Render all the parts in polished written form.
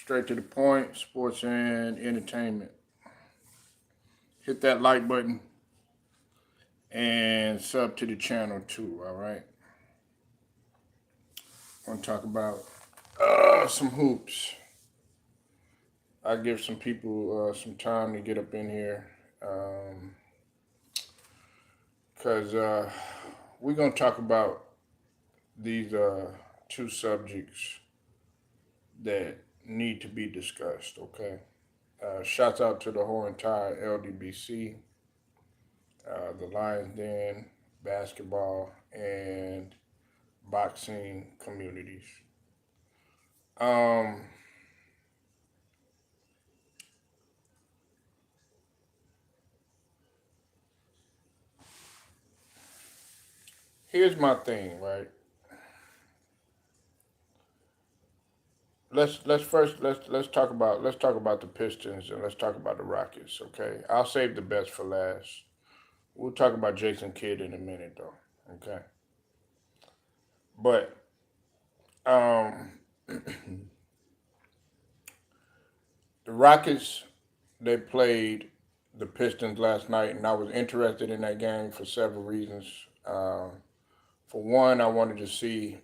straight to the point, sports and entertainment. Hit that like button and sub to the channel too, all right? I want to talk about some hoops. I give some people some time to get up in here because we're going to talk about these two subjects that need to be discussed, okay? Shouts out to the whole entire LDBC, the Lions Den, basketball, and boxing communities. Um, Here's my thing, right? Let's talk about the Pistons and let's talk about the Rockets, okay? I'll save the best for last. We'll talk about Jason Kidd in a minute, though, okay? But um, the Rockets, they played the Pistons last night, and I was interested in that game for several reasons. For one, I wanted to see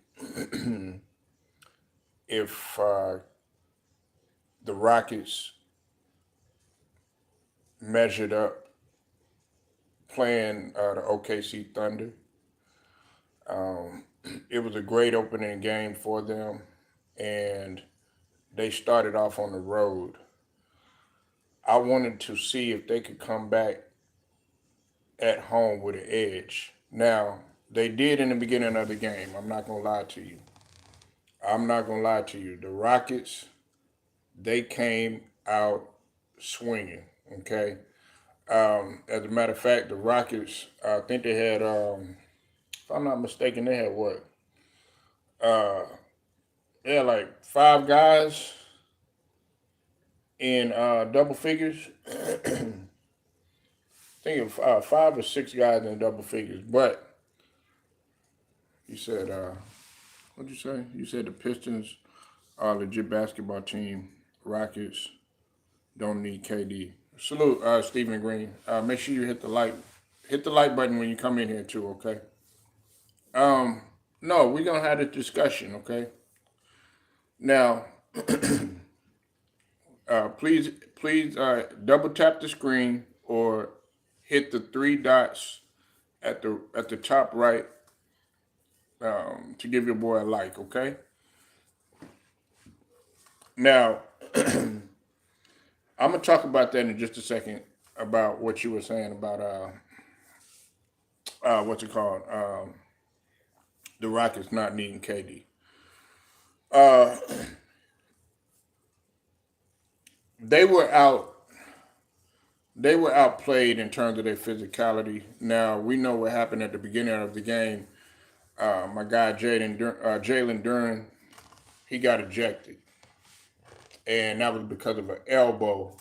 if the Rockets measured up playing the OKC Thunder. Um, it was a great opening game for them, and they started off on the road. I wanted to see if they could come back at home with an edge. Now, they did in the beginning of the game. I'm not going to lie to you. I'm not going to lie to you. The Rockets, they came out swinging, okay? As a matter of fact, the Rockets, I think they had, if I'm not mistaken, they had what? Uh, they had like five guys in double figures. I think of five or six guys in double figures. But you said, what'd you say? You said the Pistons are a legit basketball team. Rockets don't need KD. Salute, Stephen Green. Make sure you hit the like button when you come in here too. Okay. Um, no, we're gonna have a discussion. Okay. Now, please, double tap the screen or hit the three dots at the top right to give your boy a like. Okay. Now, I'm gonna talk about that in just a second about what you were saying about what's it called, the Rockets not needing KD. Uh, they were out. They were outplayed in terms of their physicality. Now we know what happened at the beginning of the game. My guy Jalen Duran, he got ejected, and that was because of an elbow.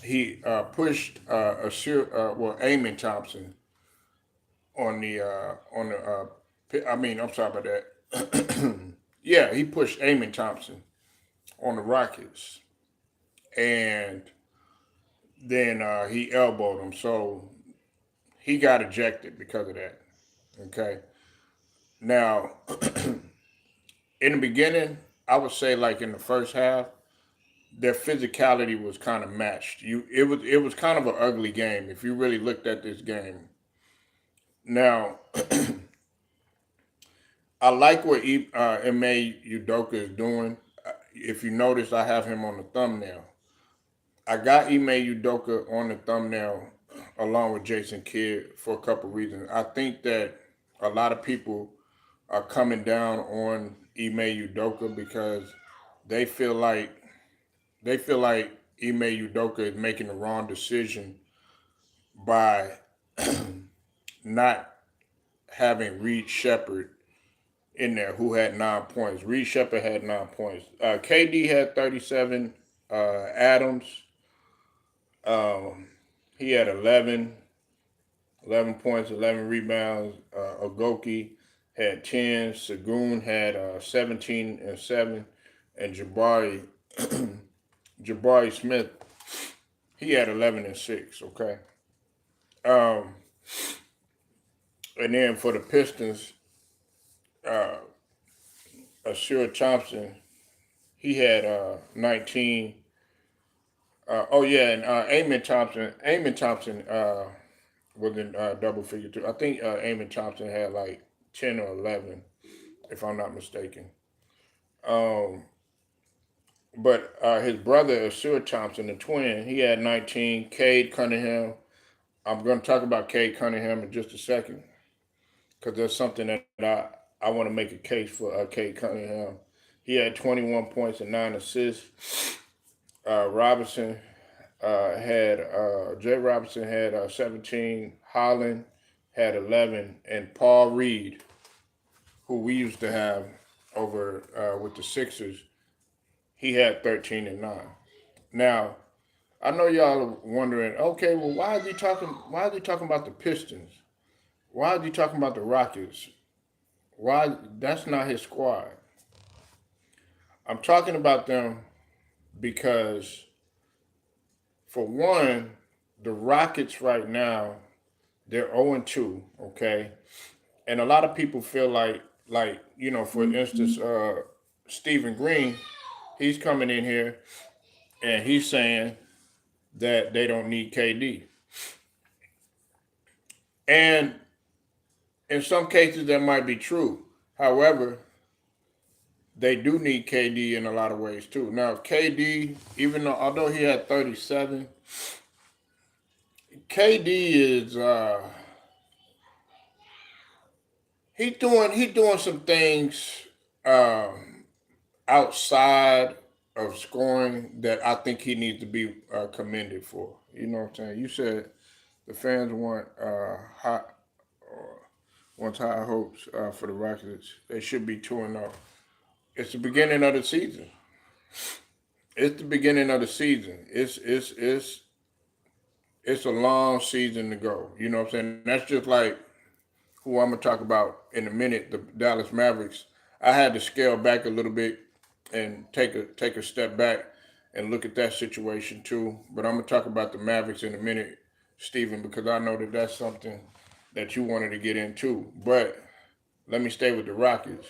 He pushed Amon Thompson I mean, I'm sorry about that. Yeah, he pushed Amon Thompson on the Rockets, and then he elbowed him, so he got ejected because of that. Okay. Now, in the beginning, I would say like in the first half, their physicality was kind of matched. It was kind of an ugly game if you really looked at this game. Now, I like what Ime Udoka is doing. If you notice, I have him on the thumbnail. I got Ime Udoka on the thumbnail along with Jason Kidd for a couple reasons. I think that a lot of people are coming down on Ime Udoka because they feel like Ime Udoka is making the wrong decision by not having Reed Shepard in there, who had 9 points. Reed Shepard had 9 points. KD had 37. Adams, he had 11 points, 11 rebounds. Ogoki had 10. Sagoon had 17 and 7. and Jabari Smith, he had 11-6. Okay, um, and then for the Pistons, uh, Asura Thompson, he had 19. Oh yeah, and Amon Thompson was in double figure too. I think Amon Thompson had like 10 or 11, if I'm not mistaken. Um, but his brother Asura Thompson, the twin, he had 19. Cade Cunningham. I'm going to talk about Cade Cunningham in just a second because there's something that I want to make a case for Cade Cunningham. He had 21 points and 9 assists. Robinson Jay Robinson had 17. Holland had 11, and Paul Reed, who we used to have over with the Sixers, he had 13 and 9. Now I know y'all are wondering, okay, well, why is he talking? Why is he talking about the Pistons? Why is he talking about the Rockets? Why? That's not his squad. I'm talking about them because, for one, the Rockets right now, they're 0-2, okay? And a lot of people feel like, for instance, Stephen Green, he's coming in here and he's saying that they don't need KD. And in some cases, that might be true. However, they do need KD in a lot of ways too. Now, KD, even though although he had 37, KD is he doing some things outside of scoring that I think he needs to be commended for. You know what I'm saying? You said the fans wants high hopes for the Rockets. They should be 2-0. It's the beginning of the season. It's the beginning of the season. It's a long season to go. You know what I'm saying? That's just like who I'm gonna talk about in a minute. The Dallas Mavericks. I had to scale back a little bit and take a step back and look at that situation too. But I'm gonna talk about the Mavericks in a minute, Stephen, because I know that that's something that you wanted to get into. But let me stay with the Rockets.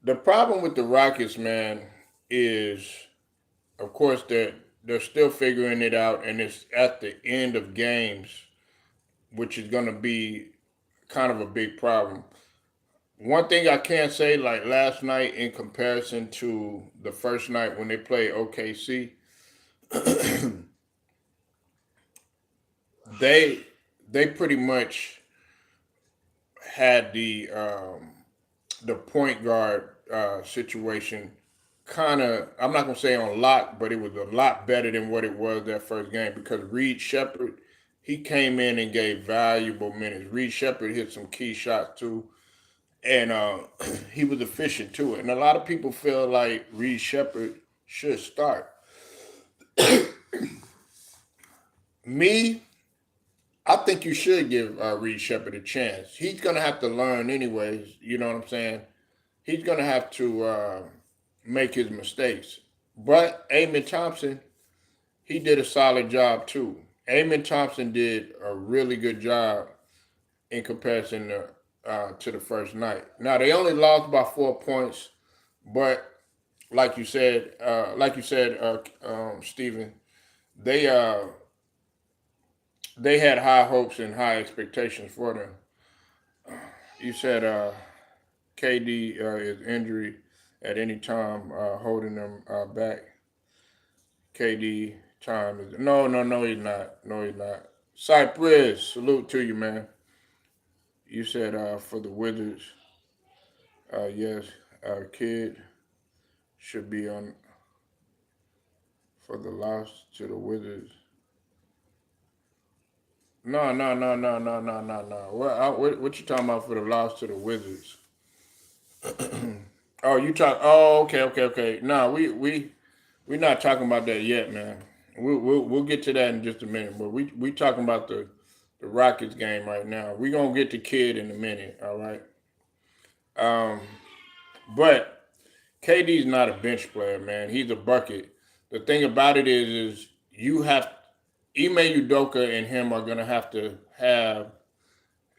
The problem with the Rockets, man, is of course they're still figuring it out, and it's at the end of games, which is going to be kind of a big problem. One thing I can say, like last night in comparison to the first night when they played OKC, they they pretty much had the point guard situation kind of, I'm not gonna say on lock, but it was a lot better than what it was that first game because Reed Shepard, he came in and gave valuable minutes. Reed Shepard hit some key shots too, and he was efficient too. And a lot of people feel like Reed Shepard should start. Me, I think you should give Reed Shepard a chance. He's gonna have to learn anyways. You know what I'm saying? He's gonna have to make his mistakes. But Amon Thompson, he did a solid job too. Amon Thompson did a really good job in comparison to the first night. Now they only lost by 4 points, but like you said, Stephen, they uh, they had high hopes and high expectations for them. You said KD is injury at any time holding them back. KD time is no he's not, no he's not. Cypress, salute to you, man. You said for the Wizards, yes, kid should be on for the loss to the Wizards. No. What you talking about for the loss to the Wizards? Oh, you talk. Oh, okay. No, we're not talking about that yet, man. We'll get to that in just a minute. But we talking about the Rockets game right now. We gonna get to Kid in a minute. All right. Um, But KD's not a bench player, man. He's a bucket. The thing about it is you have Ime Udoka and him are gonna have to have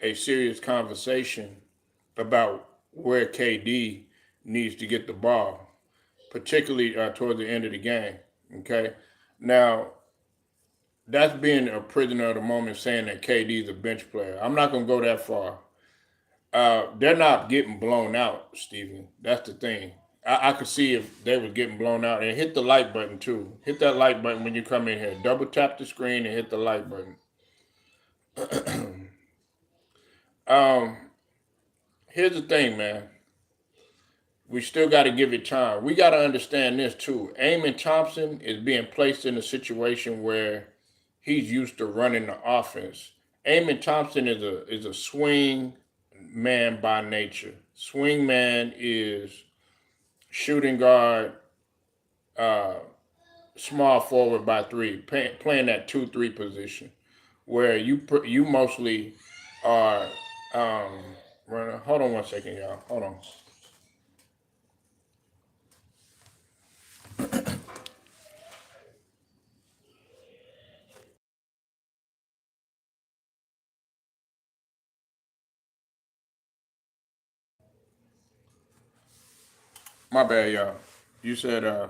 a serious conversation about where KD needs to get the ball, particularly toward the end of the game. Okay, now that's being a prisoner of the moment, saying that KD is a bench player. I'm not gonna go that far. They're not getting blown out, Steven. That's the thing. I could see if they were getting blown out. And hit the like button too. Hit that like button when you come in here. Double tap the screen and hit the like button. um, Here's the thing, man. We still got to give it time. We got to understand this too. Amon Thompson is being placed in a situation where he's used to running the offense. Amon Thompson is a swing man by nature. Swing man is shooting guard, uh, small forward by three, playing that 2-3 position, where you mostly are. Um, Hold on one second, y'all. Hold on. My bad, y'all. You said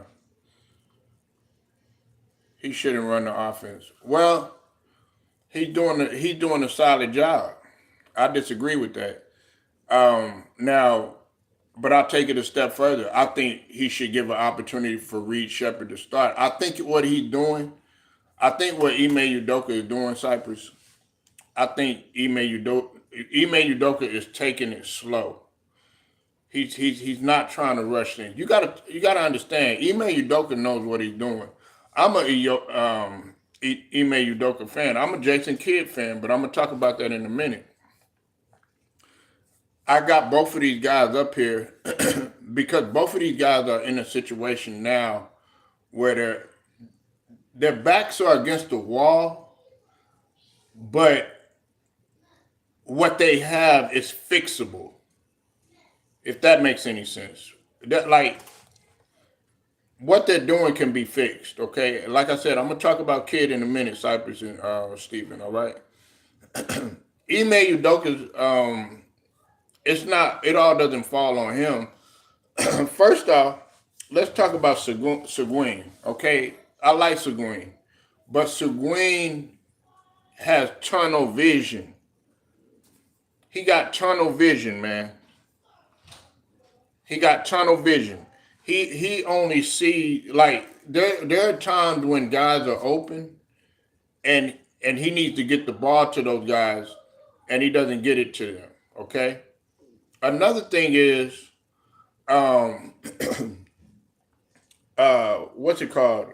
he shouldn't run the offense. Well, he's doing a solid job. I disagree with that. Now, but I'll take it a step further. I think he should give an opportunity for Reed Shepard to start. I think what he's doing, I think what Ime Udoka is doing, Cypress, I think Ime Udoka is taking it slow. He's not trying to rush things. You gotta understand. Ime Udoka knows what he's doing. I'm a Ime Udoka fan. I'm a Jason Kidd fan, but I'm gonna talk about that in a minute. I got both of these guys up here because both of these guys are in a situation now where their backs are against the wall, but what they have is fixable. If that makes any sense, that like what they're doing can be fixed. Okay, like I said, I'm gonna talk about Kid in a minute, Cypress and Stephen. All right, Ime Udoka's it's not. It all doesn't fall on him. First off, let's talk about Seguin. Okay, I like Seguin, but Seguin has tunnel vision. He got tunnel vision, man. He got tunnel vision. He only see like there are times when guys are open and he needs to get the ball to those guys and he doesn't get it to them. Okay. Another thing is um what's it called?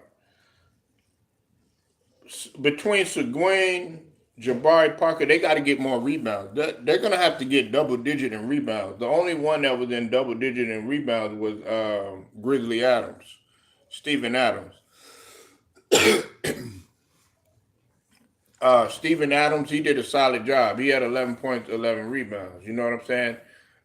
Between Seguin, Jabari Parker, they got to get more rebounds. They're going to have to get double digit in rebounds. The only one that was in double digit in rebounds was Grizzly Adams, Steven Adams. Steven Adams, he did a solid job. He had 11 points, 11 rebounds. You know what I'm saying?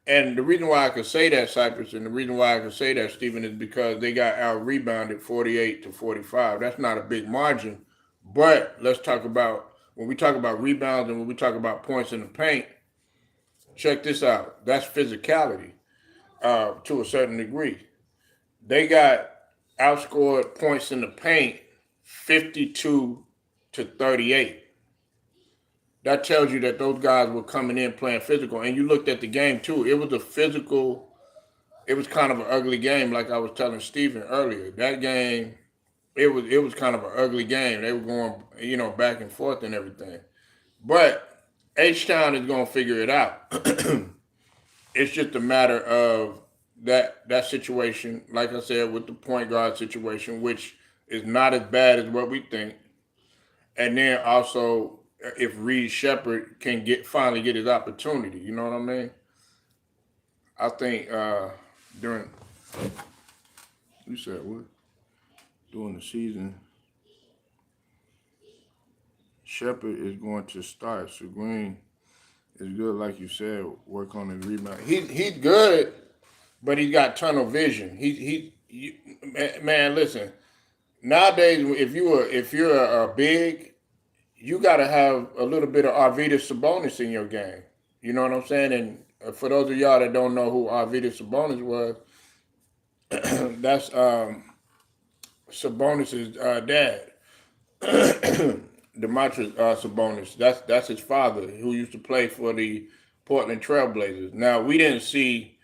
And the reason why I could say that, Cypress, and the reason why I could say that, Stephen, is because they got out rebounded 48 to 45. That's not a big margin. But let's talk about when we talk about rebounds and when we talk about points in the paint, check this out. That's physicality to a certain degree. They got outscored points in the paint 52 to 38. That tells you that those guys were coming in playing physical. And you looked at the game too. It was a physical, it was kind of an ugly game, like I was telling Stephen earlier. That game, it was kind of an ugly game. They were going, back and forth and everything. But H-Town is gonna figure it out. It's just a matter of that situation, like I said, with the point guard situation, which is not as bad as what we think. And then also if Reed Shepard can finally get his opportunity, you know what I mean? I think during you said what? During the season, Shepard is going to start. So Green is good, like you said, work on his rebound. He's good. but he's got tunnel vision. Man, listen. Nowadays, if you're a big, you got to have a little bit of Arvydas Sabonis in your game. You know what I'm saying? And for those of y'all that don't know who Arvydas Sabonis was, that's Sabonis's dad, Demetrius Sabonis. That's his father, who used to play for the Portland Trailblazers. Now we didn't see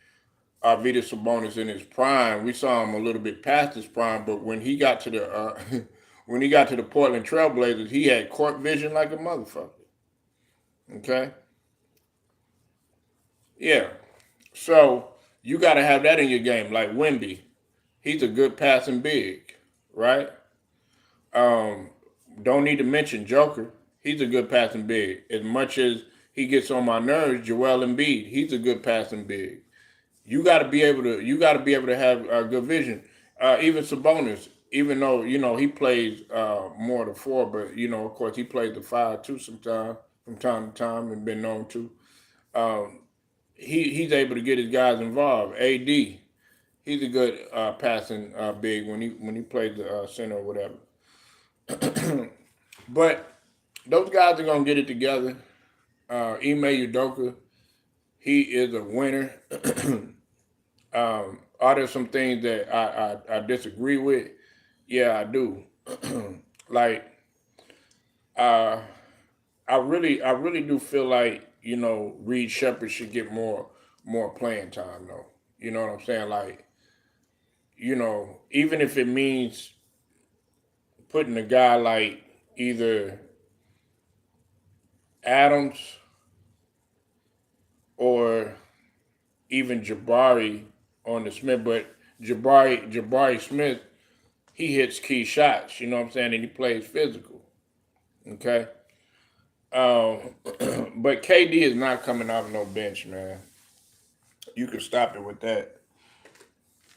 Arvydas Sabonis in his prime. We saw him a little bit past his prime, but when he got to the when he got to the Portland Trailblazers, he had court vision like a motherfucker. Okay, yeah. So you got to have that in your game. Like Wemby, he's a good passing big, right? Um, don't need to mention Joker. He's a good passing big. As much as he gets on my nerves, Joel Embiid, he's a good passing big. You got to be able to have good vision. Even Sabonis, even though he plays more the four, but of course he plays the five too sometimes from time to time and been known to. Um, he's able to get his guys involved. AD, he's a good passing big when he plays the center or whatever. But those guys are gonna get it together. Ime Udoka, he is a winner. Are there some things that I disagree with? Yeah, I do. Like, uh, I really do feel like Reed Shepard should get more playing time though. You know what I'm saying? Like, even if it means putting a guy like either Adams or even Jabari on the Smith, but Jabari Smith, he hits key shots, you know what I'm saying, and he plays physical. Okay. But KD is not coming off no bench, man. You can stop it with that.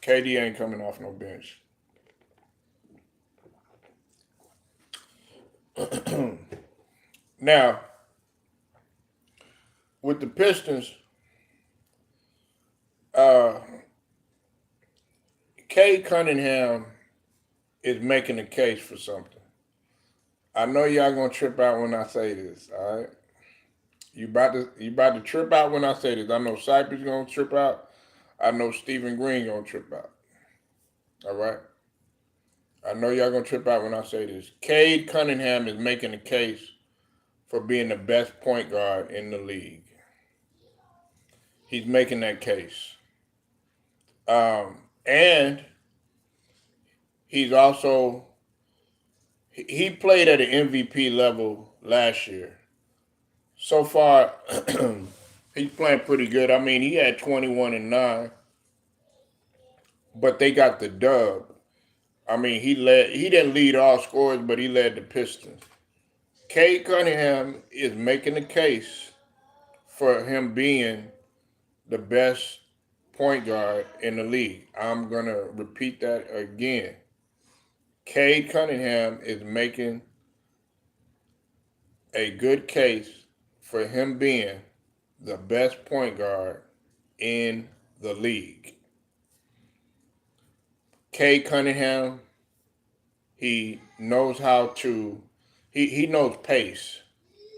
KD ain't coming off no bench. Now, with the Pistons, uh, Cade Cunningham is making a case for something. I know y'all gonna trip out when I say this, all right? You about to trip out when I say this. I know Cypress gonna trip out. I know Stephen Green gonna trip out. All right. I know y'all gonna trip out when I say this. Cade Cunningham is making a case for being the best point guard in the league. He's making that case. And he's also he played at an MVP level last year. So far, he's playing pretty good. I mean, he had 21 and 9, but they got the dub. I mean, he didn't lead all scorers, but he led the Pistons. Cade Cunningham is making a case for him being the best point guard in the league. I'm gonna repeat that again. Cade Cunningham is making a good case for him being the best point guard in the league. Cade Cunningham, he knows how to, he knows pace.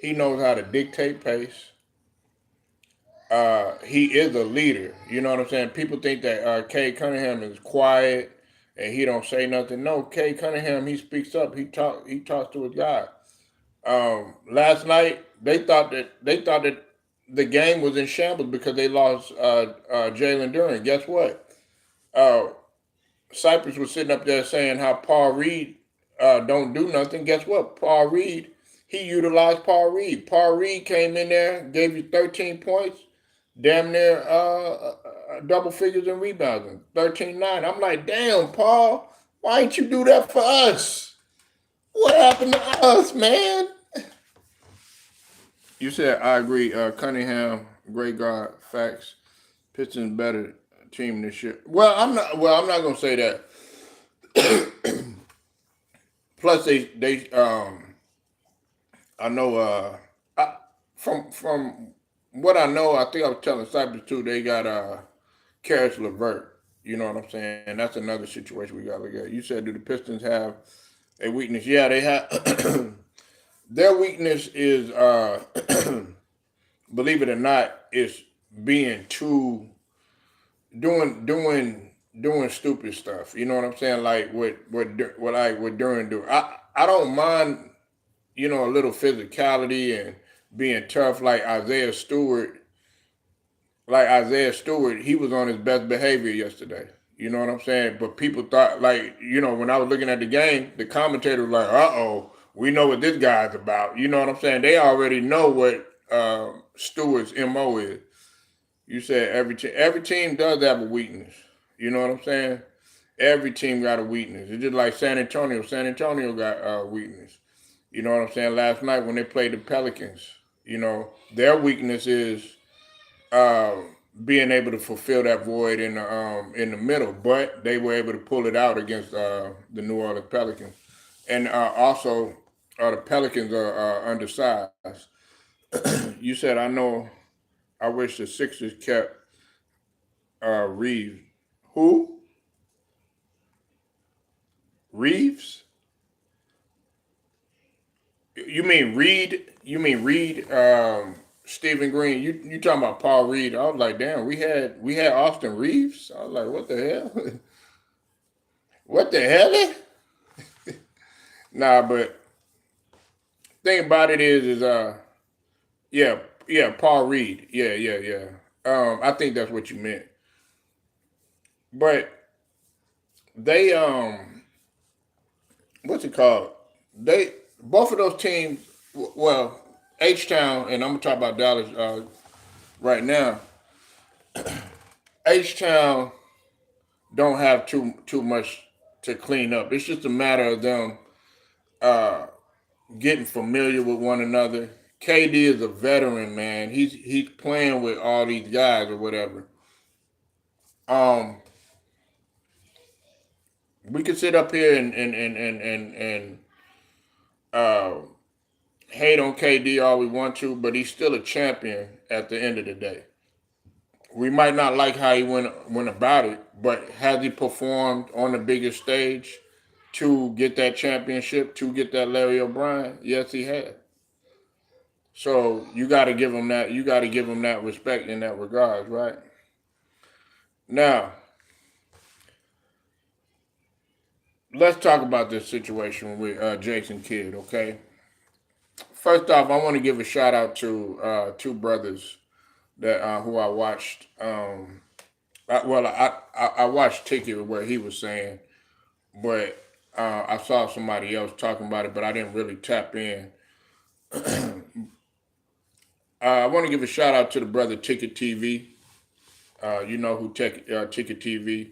He knows how to dictate pace. He is a leader. You know what I'm saying? People think that Cade Cunningham is quiet and he don't say nothing. No, Cade Cunningham, he speaks up. He talks to his guy. Last night they thought that the game was in shambles because they lost Jalen Duren. Guess what? Uh, Cypress was sitting up there saying how Paul Reed don't do nothing. Guess what? Paul Reed, he utilized Paul Reed. Paul Reed came in there, gave you 13 points, damn near double figures in rebounding, 13-9. I'm like, damn, Paul, why didn't you do that for us? What happened to us, man? You said I agree. Cunningham, great guard, facts. Pistons better team this year. Well, I'm not. Well, I'm not gonna say that. Plus, I know. From what I know, I think I was telling Cypress too. They got Karis LeVert. You know what I'm saying? That's another situation we got to look at. You said, do the Pistons have a weakness? Yeah, they have. Their weakness is, believe it or not, is being too doing stupid stuff. You know what I'm saying? Like what Duran do. I don't mind, a little physicality and being tough like Isaiah Stewart, he was on his best behavior yesterday. You know what I'm saying? But people thought, like, when I was looking at the game, the commentator was like, we know what this guy's about. You know what I'm saying? They already know what Stewart's MO is. You said every team does have a weakness. You know what I'm saying? Every team got a weakness. It's just like San Antonio. San Antonio got a weakness. You know what I'm saying? Last night when they played the Pelicans, their weakness is uh, being able to fulfill that void in the middle, but they were able to pull it out against the New Orleans Pelicans, and also the Pelicans are undersized. You said I know. I wish the Sixers kept Reeves. Who? Reeves? You mean Reed? You mean Reed? Stephen Green. You talking about Paul Reed? I was like, damn. We had Austin Reeves. I was like, what the hell? What the hell? Nah, but thing about it is yeah, yeah, Paul Reed. Yeah, yeah, yeah. I think that's what you meant. But they what's it called? They both of those teams. Well, H Town, and I'm gonna talk about Dallas right now. H Town don't have too much to clean up. It's just a matter of them uh, getting familiar with one another. KD is a veteran, man. He's playing with all these guys or whatever. Um, we could sit up here and uh, hate on KD all we want to, but he's still a champion at the end of the day. We might not like how he went about it, but has he performed on the biggest stage to get that championship, to get that Larry O'Brien? Yes, he has. So you got to give him that. You got to give him that respect in that regards, right? Now, let's talk about this situation with Jason Kidd. Okay. First off, I want to give a shout out to two brothers that who I watched. I watched Ticket where he was saying, but I saw somebody else talking about it, but I didn't really tap in. I want to give a shout out to the brother Ticket TV. You know who Ticket TV,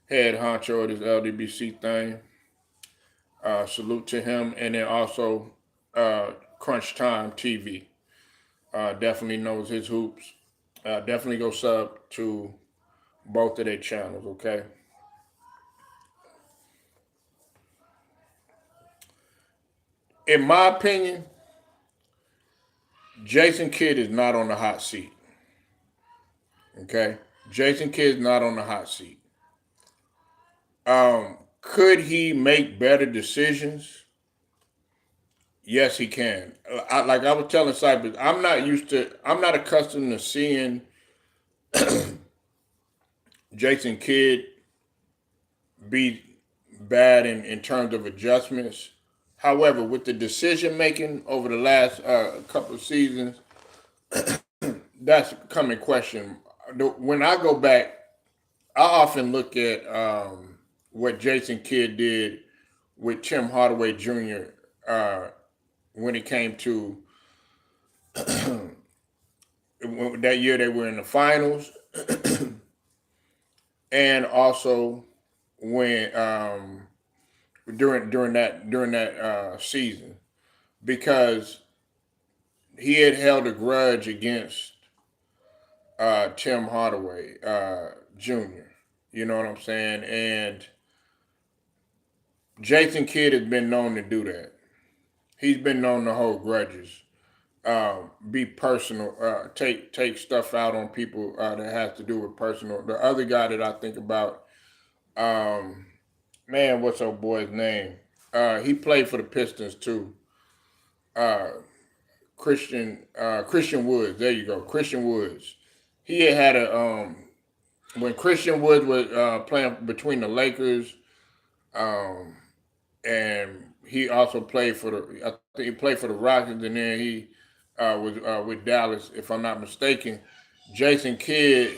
head honcho of this LDBC thing. Salute to him, and then also Crunch Time TV. Definitely knows his hoops. Definitely go sub to both of their channels. Okay. In my opinion, Jason Kidd is not on the hot seat. Okay, Jason Kidd is not on the hot seat. Could he make better decisions? Yes, he can. Like I was telling Cypress, I'm not accustomed to seeing Jason Kidd be bad in terms of adjustments. However, with the decision making over the last couple of seasons, that's come in question. When I go back, I often look at what Jason Kidd did with Tim Hardaway Jr. When it came to that year they were in the finals, and also when during that season, because he had held a grudge against Tim Hardaway Jr. You know what I'm saying? And Jason Kidd has been known to do that. He's been known to hold grudges. be personal, take stuff out on people that has to do with personal. The other guy that I think about, um, man, what's old boy's name? He played for the Pistons too. Uh, Christian Woods. There you go, Christian Woods. He had a when Christian Woods was playing between the Lakers, um, and he also played for the. I think he played for the Rockets, and then he was with Dallas, if I'm not mistaken. Jason Kidd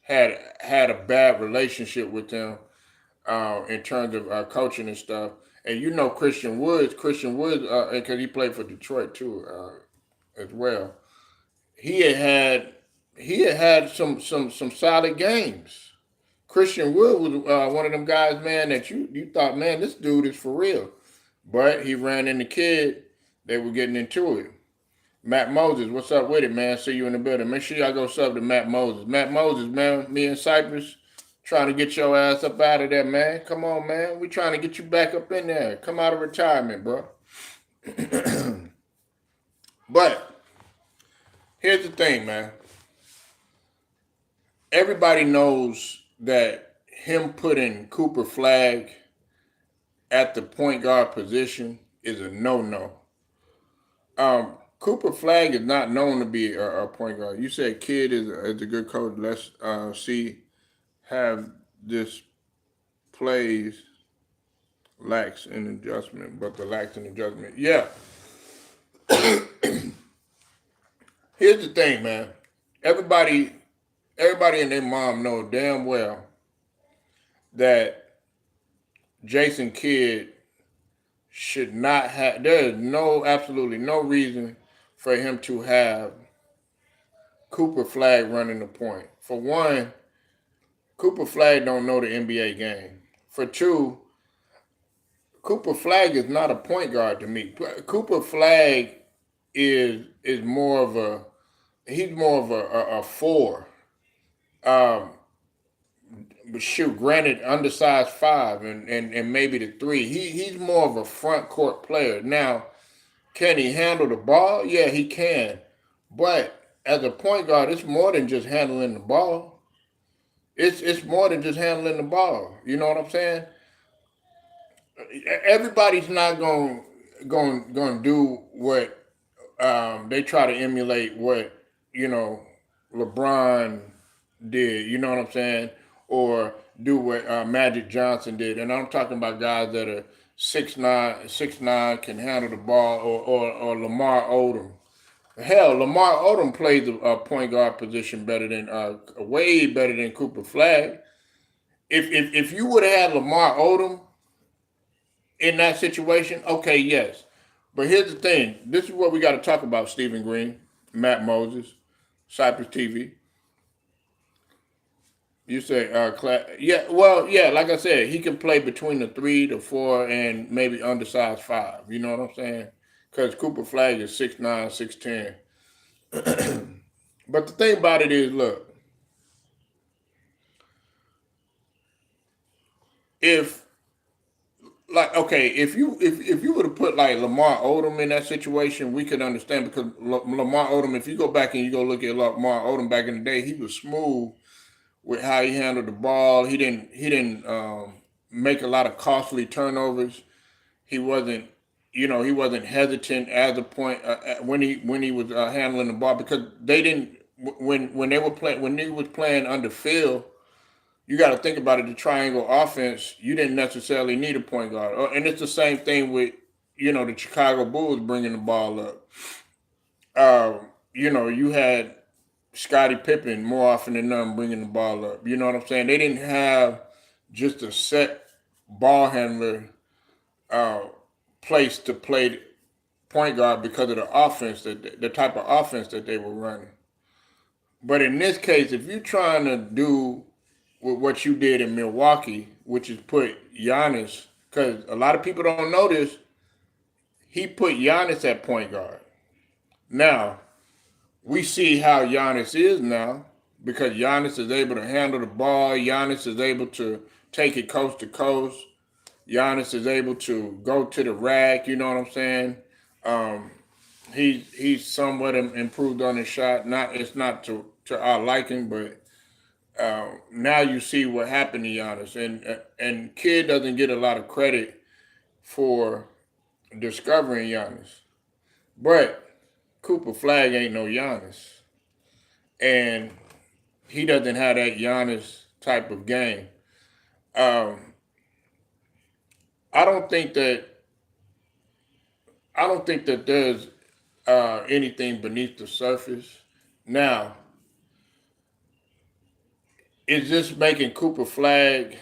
had a bad relationship with him in terms of coaching and stuff. And you know Christian Woods, because he played for Detroit too, as well. He had had some solid games. Christian Wood was one of them guys, man, that you thought, man, this dude is for real. But he ran into Kid. They were getting into it. Matt Moses, what's up with it, man? See you in the building. Make sure y'all go sub to Matt Moses. Matt Moses, man, me and Cypress trying to get your ass up out of there, man. Come on, man. We trying to get you back up in there. Come out of retirement, bro. But here's the thing, man. Everybody knows that him putting Cooper Flag at the point guard position is a no-no. Cooper Flag is not known to be a point guard. You said Kid is a good coach. Let's see have this plays lacks in adjustment, but the lacks in adjustment. Yeah. Here's the thing, man. Everybody, everybody and their mom know damn well that Jason Kidd should not have. There is absolutely no reason for him to have Cooper Flag running the point. For one, Cooper Flag don't know the NBA game. For two, Cooper Flag is not a point guard to me. Cooper Flag is more of a he's more of a four. Um, but shoot, granted, undersized five and maybe the three. He's more of a front court player. Now, can he handle the ball? Yeah, he can. But as a point guard, it's more than just handling the ball. It's more than just handling the ball. You know what I'm saying? Everybody's not going to do what they try to emulate what you know LeBron did. You know what I'm saying? Or do what Magic Johnson did. And I'm talking about guys that are 6'9", can handle the ball, or Lamar Odom. Hell, Lamar Odom plays a point guard position better than way better than Cooper Flag. If you would have had Lamar Odom in that situation, okay, yes. But here's the thing. This is what we got to talk about, Stephen Green, Matt Moses, Cypress TV. You say, yeah, well, yeah, like I said, he can play between the 3, the 4, and maybe undersized 5. You know what I'm saying? Because Cooper Flag is 6'9", 6'10". But the thing about it is, look, if like okay, if you would have put like Lamar Odom in that situation, we could understand because Lamar Odom, if you go back and you go look at Lamar Odom back in the day, he was smooth with how he handled the ball. He didn't make a lot of costly turnovers. He wasn't he wasn't hesitant as a point when he was handling the ball because they didn't when they were playing when he was playing under Phil. You got to think about it. The triangle offense, you didn't necessarily need a point guard, and it's the same thing with the Chicago Bulls bringing the ball up. You had Scottie Pippen more often than not bringing the ball up. You know what I'm saying? They didn't have just a set ball handler uh, place to play point guard because of the offense the type of offense that they were running. But in this case, if you're trying to do with what you did in Milwaukee, which is put Giannis, because a lot of people don't know this, he put Giannis at point guard. Now, we see how Giannis is now because Giannis is able to handle the ball. Giannis is able to take it coast to coast. Giannis is able to go to the rack. You know what I'm saying? He's somewhat improved on his shot. Not it's not to our liking, but now you see what happened to Giannis, and Kid doesn't get a lot of credit for discovering Giannis, but Cooper Flag ain't no Giannis, and he doesn't have that Giannis type of game. Um, I don't think that I don't think that there's anything beneath the surface. Now, is this making Cooper Flag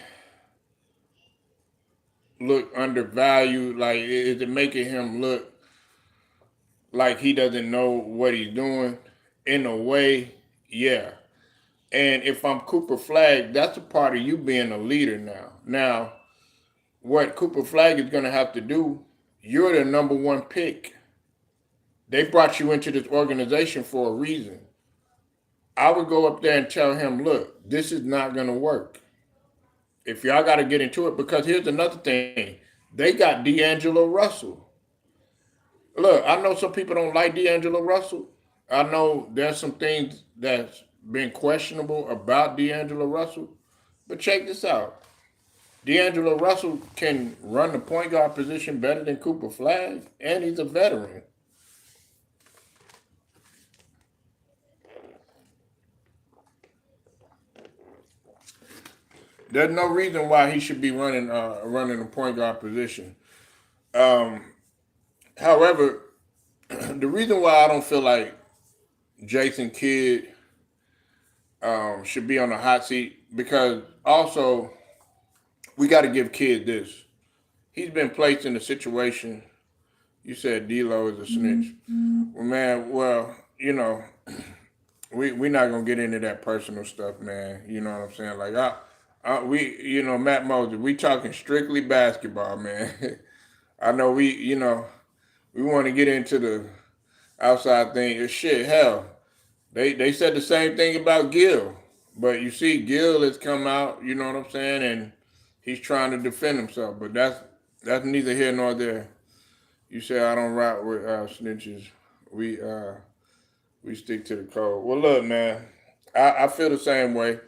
look undervalued? Like, is it making him look like he doesn't know what he's doing? In a way, yeah. And if I'm Cooper Flag, that's a part of you being a leader now. Now, what Cooper Flag is going to have to do, you're the number one pick. They brought you into this organization for a reason. I would go up there and tell him, look, this is not going to work. If y'all got to get into it, because here's another thing. They got D'Angelo Russell. Look, I know some people don't like D'Angelo Russell. I know there's some things that's been questionable about D'Angelo Russell. But check this out. D'Angelo Russell can run the point guard position better than Cooper Flag, and he's a veteran. There's no reason why he should be running the point guard position. Um, However, the reason why I don't feel like Jason Kidd should be on the hot seat, because also we got to give Kidd this. He's been placed in a situation. You said D'Lo is a snitch. Well, man, well, we're not gonna get into that personal stuff, man. You know what I'm saying? Like Matt Moses, we talking strictly basketball, man. I know we want to get into the outside thing. Shit, hell, they said the same thing about Gil, but you see, Gil has come out. You know what I'm saying, and he's trying to defend himself. But that's neither here nor there. You say I don't rock with snitches. We uh, we stick to the code. Well, look, man, I feel the same way,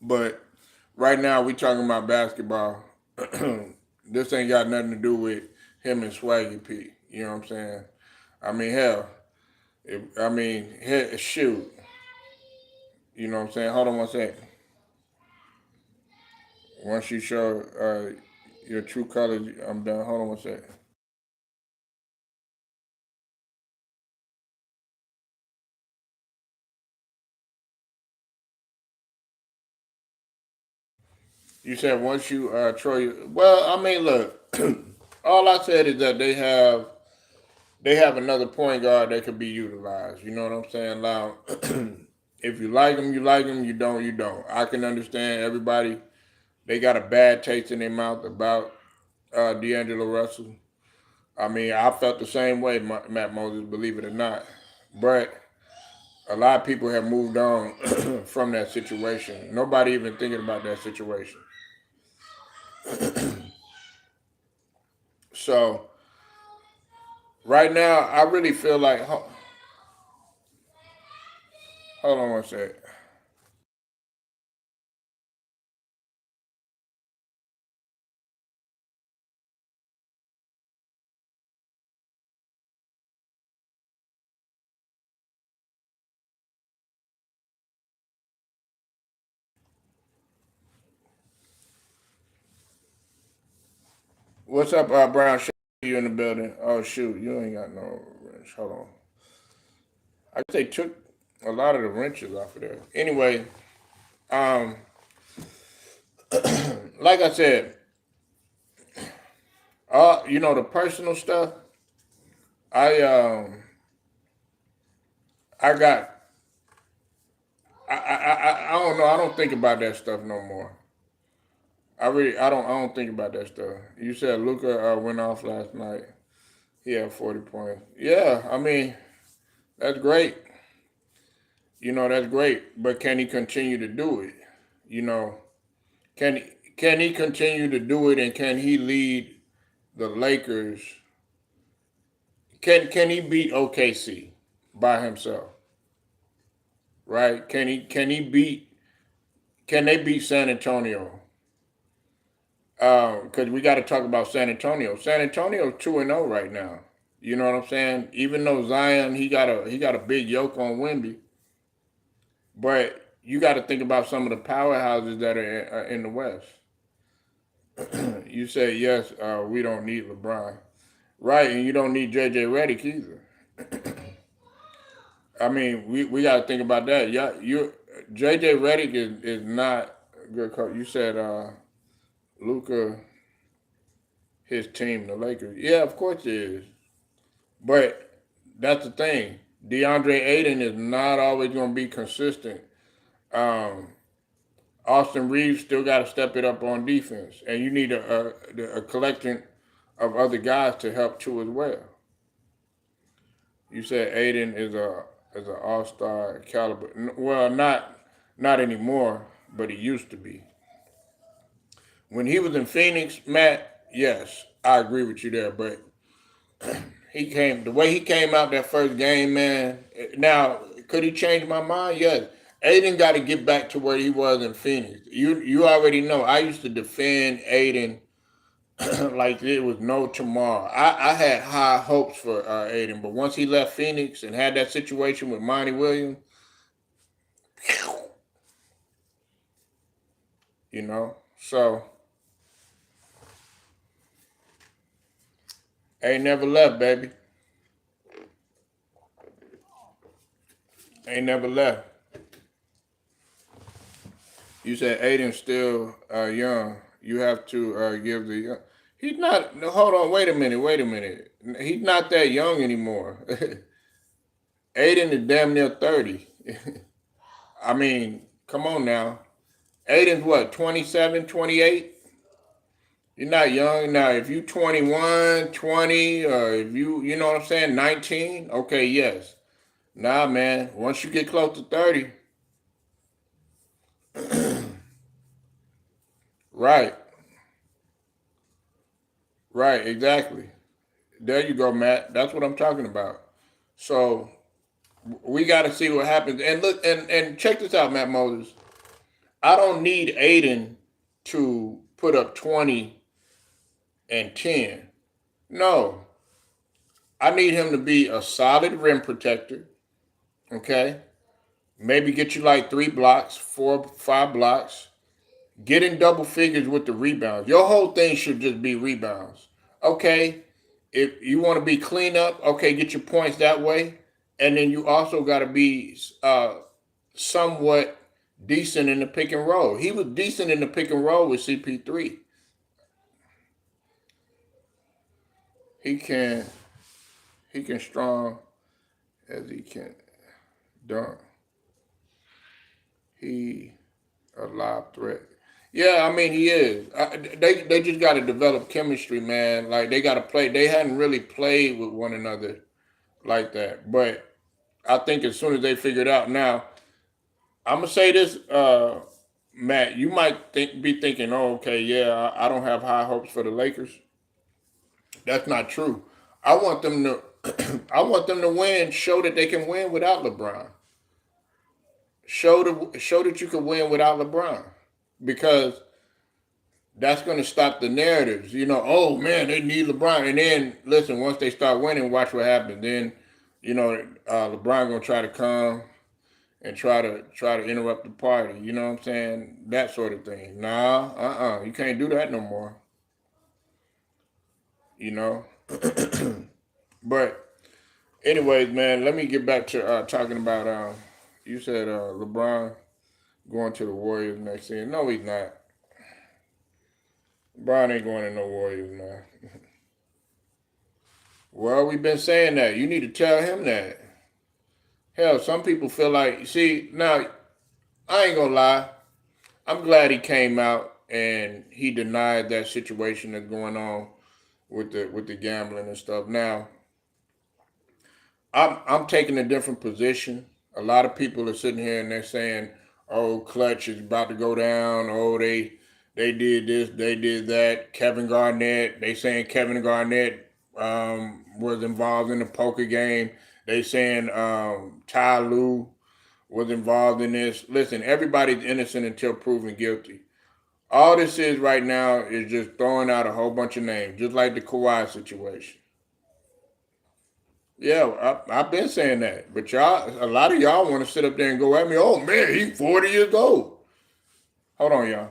but right now we talking about basketball. This ain't got nothing to do with him and Swaggy P. You know what I'm saying? I mean, hell, shoot. You know what I'm saying? Hold on one second. Once you show your true colors, I'm done. Hold on one second. You said once you Troy. Well, I mean, look. All I said is that they have another point guard that could be utilized. You know what I'm saying? Now, if you like him, you like him. You don't, you don't. I can understand everybody. They got a bad taste in their mouth about D'Angelo Russell. I mean, I felt the same way, Matt Moses, believe it or not. But a lot of people have moved on from that situation. Nobody even thinking about that situation. So right now, I really feel like. Hold on one sec. What's up, Brown? You in the building? Oh shoot, you ain't got no wrench. Hold on. I guess they took a lot of the wrenches off of there. Anyway, um, like I said, the personal stuff. I um, I got. I don't know. I don't think about that stuff no more. I don't think about that stuff. You said Luca went off last night. He had 40 points. Yeah, I mean that's great. That's great. But can he continue to do it? You know, can can he continue to do it, and can he lead the Lakers? Can he beat OKC by himself? Right? Can they beat San Antonio? Because we got to talk about San Antonio. San Antonio's 2-0 right now. You know what I'm saying? Even though Zion he got a big yoke on Wemby, but you got to think about some of the powerhouses that are in the West. You say yes, we don't need LeBron, right? And you don't need JJ Redick either. I mean, we got to think about that. Yeah, you JJ Redick is not a good coach. You said Luca, his team, the Lakers. Yeah, of course it is. But that's the thing. DeAndre Ayton is not always going to be consistent. Um, Austin Reeves still got to step it up on defense, and you need a collection of other guys to help too as well. You said Ayton is an all star caliber. Well, not anymore, but he used to be. When he was in Phoenix, Matt, yes, I agree with you there. But the way he came out that first game, man. Now, could he change my mind? Yes. Aiden got to get back to where he was in Phoenix. You already know. I used to defend Aiden like it was no tomorrow. I had high hopes for Aiden, but once he left Phoenix and had that situation with Monty Williams, you know, so ain't never left, baby. Ain't never left. You said Aiden's still young. You have to give the young. He's not. No, hold on. Wait a minute. Wait a minute. He's not that young anymore. Aiden is damn near 30. I mean, come on now. Aiden's what, 27, 28? You're not young. Now, if you 21, 20, or if you know what I'm saying, 19, okay, yes. Nah, man. Once you get close to 30, right, right, exactly. There you go, Matt. That's what I'm talking about. So we got to see what happens. And look, and check this out, Matt Moses. I don't need Aiden to put up 20 and 10. No, I need him to be a solid rim protector. Okay, maybe get you like 3 blocks, 4, 5 blocks. Get in double figures with the rebounds. Your whole thing should just be rebounds. Okay, if you want to be cleanup, okay, get your points that way. And then you also got to be somewhat decent in the pick and roll. He was decent in the pick and roll with CP3. He can he can strong as he can dunk. He a live threat. Yeah, I mean he is. They just got to develop chemistry, man. Like they got to play. They hadn't really played with one another like that. But I think as soon as they figure it out, now I'm gonna say this, Matt. You might be thinking, "Oh, okay, yeah, I don't have high hopes for the Lakers." That's not true. I want them to, I want them to win. Show that they can win without LeBron. Show that you can win without LeBron, because that's going to stop the narratives. You know, oh man, they need LeBron, and then listen, once they start winning, watch what happens. Then, LeBron gonna try to come and try to interrupt the party. You know what I'm saying? That sort of thing. Nah, you can't do that no more. You know. But anyways, man, let me get back to talking about. You said LeBron going to the Warriors next year. No, he's not. LeBron ain't going to no Warriors, man. Well, we've been saying that. You need to tell him that. Hell, some people feel like, see, now, I ain't gonna lie. I'm glad he came out and he denied that situation that's going on with the gambling and stuff. Now, I'm taking a different position. A lot of people are sitting here and they're saying, "Oh, Clutch is about to go down. Oh, they did this, they did that." Kevin Garnett, they saying Kevin Garnett was involved in the poker game. They saying Ty Lue was involved in this. Listen, everybody's innocent until proven guilty. All this is right now is just throwing out a whole bunch of names, just like the Kawhi situation. Yeah, I've been saying that, but y'all, a lot of y'all want to sit up there and go at me. Oh man, he's 40 years old. Hold on, y'all.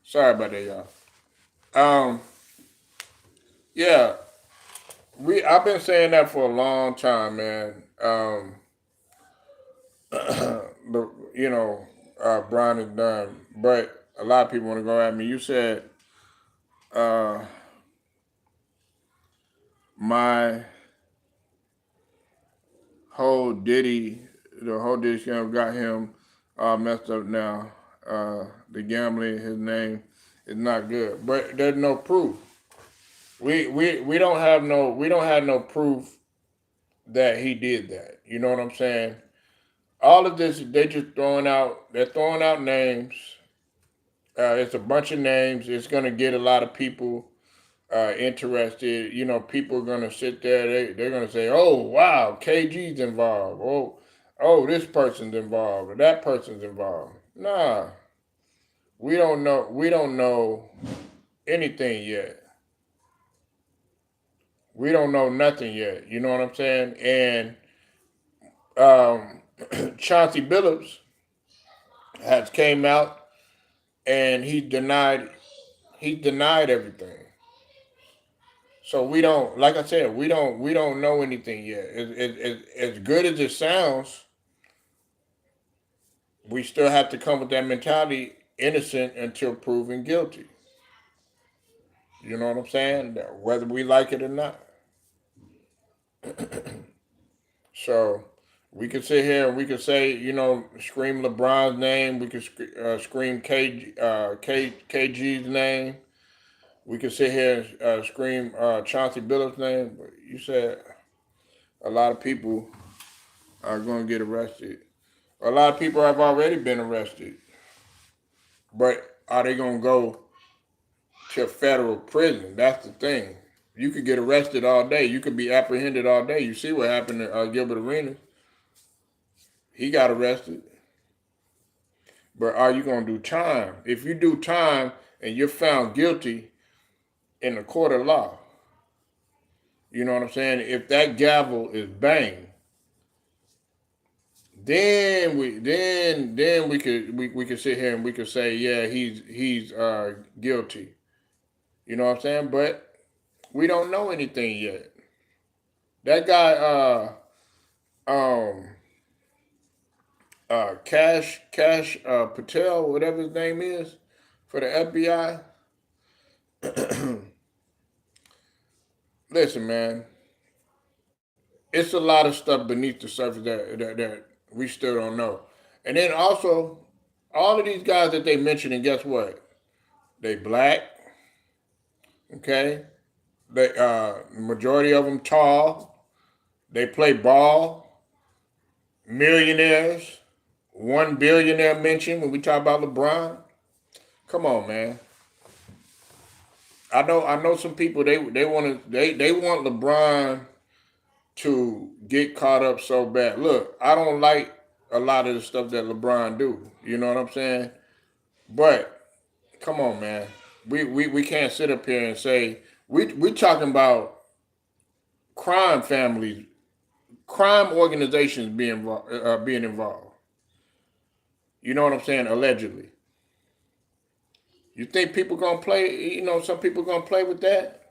Sorry about that, y'all. Um, yeah, I've been saying that for a long time, man. You know, Brian is done, but a lot of people want to go at me. You said uh, my whole Diddy, the whole Diddy scam got him messed up now. The gambling, his name is not good, but there's no proof. We don't have no proof that he did that. You know what I'm saying? All of this, they're throwing out names. It's a bunch of names. It's gonna get a lot of people interested. You know, people are gonna sit there. They're gonna say, "Oh, wow, KG's involved. Oh, this person's involved, or that person's involved." Nah, we don't know. We don't know anything yet. We don't know nothing yet. You know what I'm saying? And um, Chauncey Billups has came out and he denied everything. So we don't, like I said, we don't know anything yet. As good as it sounds, we still have to come with that mentality, innocent until proven guilty. You know what I'm saying? Whether we like it or not. So we could sit here and we could say, you know, scream LeBron's name. We could scream KG's name. We could sit here and scream Chauncey Billups' name. But you said a lot of people are going to get arrested. A lot of people have already been arrested. But are they going to go to federal prison? That's the thing. You could get arrested all day. You could be apprehended all day. You see what happened to Gilbert Arenas. He got arrested. But are you going to do time? If you do time and you're found guilty in the court of law, you know what I'm saying? If that gavel is banged, then we could sit here and we could say, yeah, he's guilty. You know what I'm saying? But we don't know anything yet. That guy um Cash Patel, whatever his name is, for the FBI. Listen, man, it's a lot of stuff beneath the surface that we still don't know. And then also, all of these guys that they mentioned, and guess what? They black, okay? They majority of them tall. They play ball. Millionaires. One billionaire mentioned when we talk about LeBron. Come on, man. I know some people they want LeBron to get caught up so bad. Look, I don't like a lot of the stuff that LeBron do. You know what I'm saying? But come on, man. We can't sit up here and say we talking about crime families, crime organizations being involved. You know what I'm saying? Allegedly. You think people gonna play? You know, some people gonna play with that.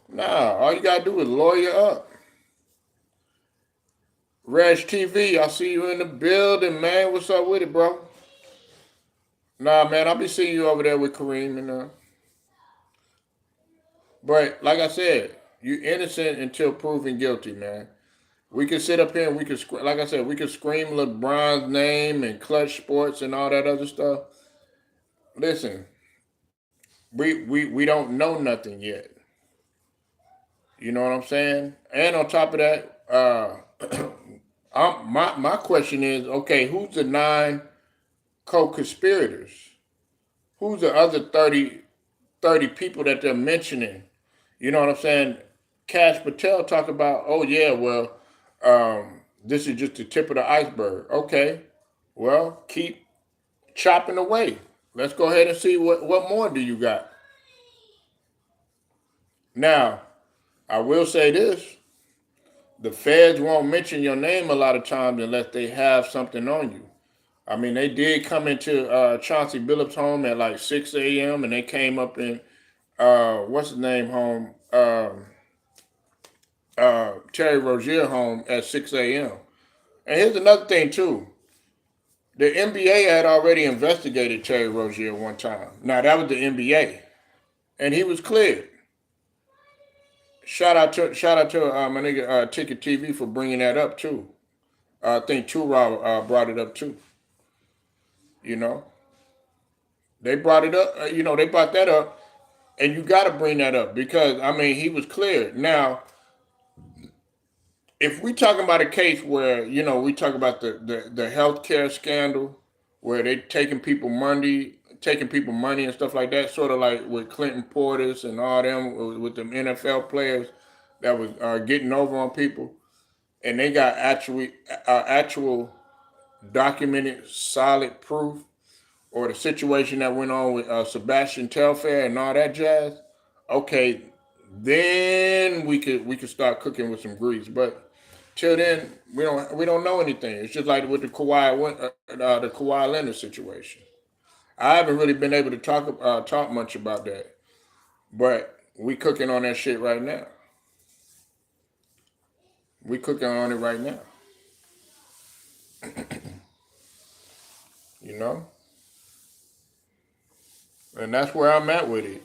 Nah, all you gotta do is lawyer up. Reg TV, I see you in the building, man. What's up with it, bro? Nah, man, I'll be seeing you over there with Kareem and but like I said, you innocent until proven guilty, man. We could sit up here and like I said, we could scream LeBron's name and clutch sports and all that other stuff. Listen, we don't know nothing yet. You know what I'm saying? And on top of that, my question is, okay, who's the nine co-conspirators? Who's the other 30 people that they're mentioning? You know what I'm saying? Cash Patel talk about, oh yeah, well, this is just the tip of the iceberg. Okay, well, keep chopping away. Let's go ahead and see what more do you got. Now, I will say this: the feds won't mention your name a lot of times unless they have something on you. I mean, they did come into Chauncey Billups' home at like 6 a.m. and they came up in what's his name home, Terry Rozier home at 6 a.m. And here's another thing too. The NBA had already investigated Terry Rozier one time. Now that was the NBA, and he was cleared. Shout out to my nigga Ticket TV for bringing that up too. I think Two Rob brought it up too. You know, they brought it up. They brought that up, and you got to bring that up because I mean he was cleared. Now, if we talking about a case where we talk about the healthcare scandal where they taking people money and stuff like that, sort of like with Clinton Portis and all them with them NFL players that was getting over on people, and they got actual documented solid proof, or the situation that went on with Sebastian Telfair and all that jazz. Okay, then we could start cooking with some grease. But till then, we don't know anything. It's just like with the Kawhi Leonard situation. I haven't really been able to talk much about that, but we cooking on that shit right now. We cooking on it right now. You know, and that's where I'm at with it.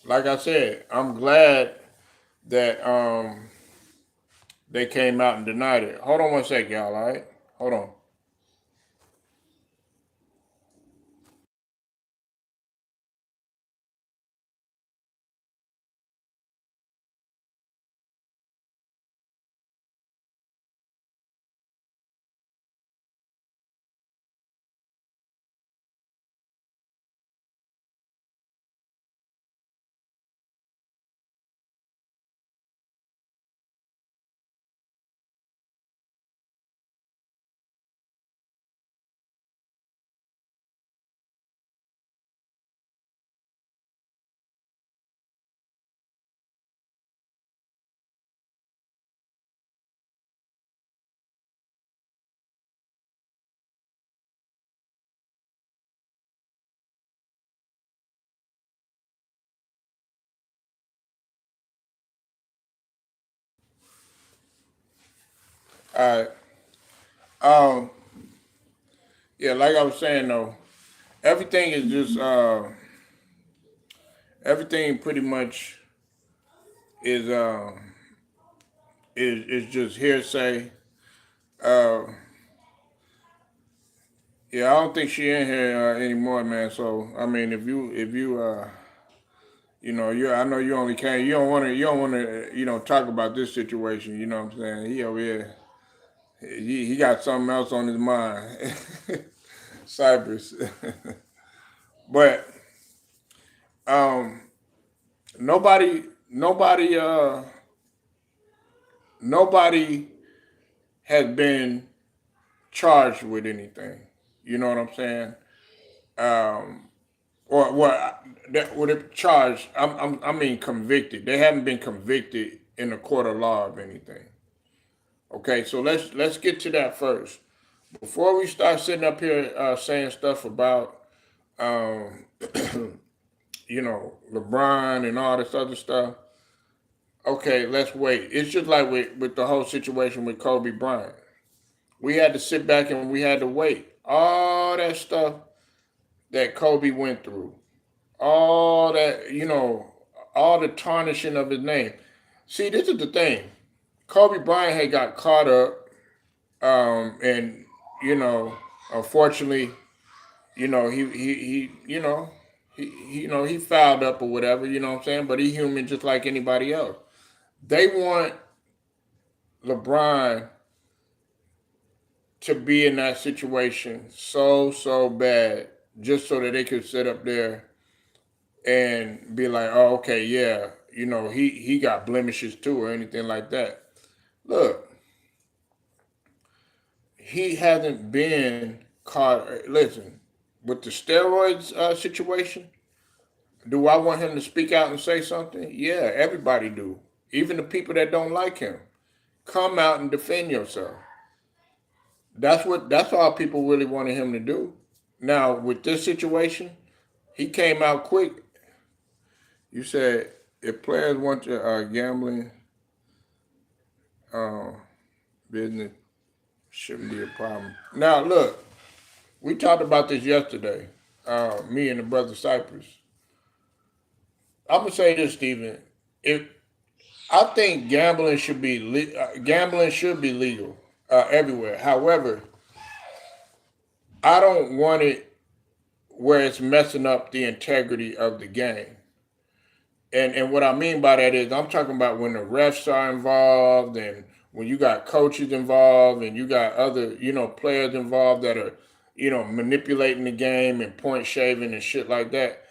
Like I said, I'm glad that they came out and denied it. Hold on one sec, y'all. All right, hold on. All right. Um. Yeah, like I was saying though, everything is just everything pretty much is is just hearsay. Uh. Yeah, I don't think she in here anymore, man. So I mean, if you I know you only came. You don't want to talk about this situation. You know what I'm saying? He over here. He got something else on his mind. Cypress. But um, nobody has been charged with anything. You know what I'm saying? Um, or what that would have charged. I mean convicted. They haven't been convicted in a court of law of anything. Okay, so let's get to that first before we start sitting up here saying stuff about um, LeBron and all this other stuff. Okay, let's wait. It's just like with the whole situation with Kobe Bryant. We had to sit back and we had to wait. All that stuff that Kobe went through, all the tarnishing of his name. See, this is the thing. Kobe Bryant had got caught up, and you know, unfortunately, he he fouled up or whatever, you know what I'm saying? But he human just like anybody else. They want LeBron to be in that situation so bad, just so that they could sit up there and be like, oh, okay, yeah, he got blemishes too or anything like that. Look, he hasn't been caught. Listen, with the steroids situation, do I want him to speak out and say something? Yeah, everybody do. Even the people that don't like him. Come out and defend yourself. That's all people really wanted him to do. Now with this situation, he came out quick. You said if players want to gambling uh, business shouldn't be a problem. Now look, we talked about this yesterday. Me and the brother Cypress. I'm gonna say this, Stephen. If I think gambling should be legal everywhere. However, I don't want it where it's messing up the integrity of the game. And what I mean by that is I'm talking about when the refs are involved and when you got coaches involved and you got other, players involved that are, manipulating the game and point shaving and shit like that.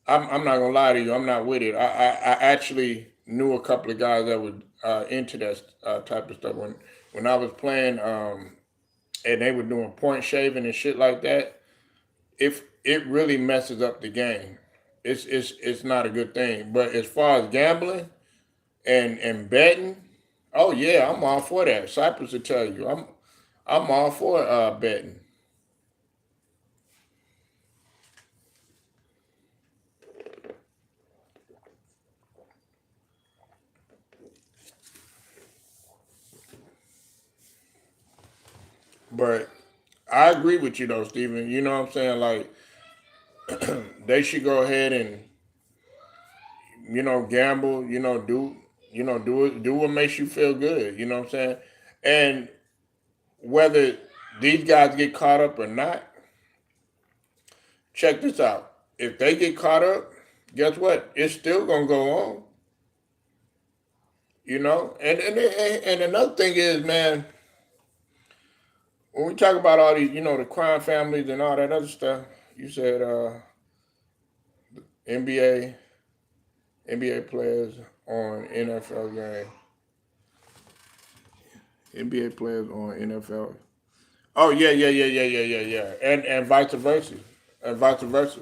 I'm not gonna lie to you, I'm not with it. I actually knew a couple of guys that were into that type of stuff when I was playing, and they were doing point shaving and shit like that. If it really messes up the game, it's not a good thing. But as far as gambling and betting, oh yeah, I'm all for that. Cypress will tell you, I'm all for betting. But I agree with you though, Stephen. You know what I'm saying? Like they should go ahead and gamble. Do what makes you feel good. You know what I'm saying? And whether these guys get caught up or not, check this out. If they get caught up, guess what? It's still gonna go on. And another thing is, man, when we talk about all these, the crime families and all that other stuff, you said NBA NBA players on NFL game. NBA players on NFL. Oh yeah. And vice versa, and vice versa.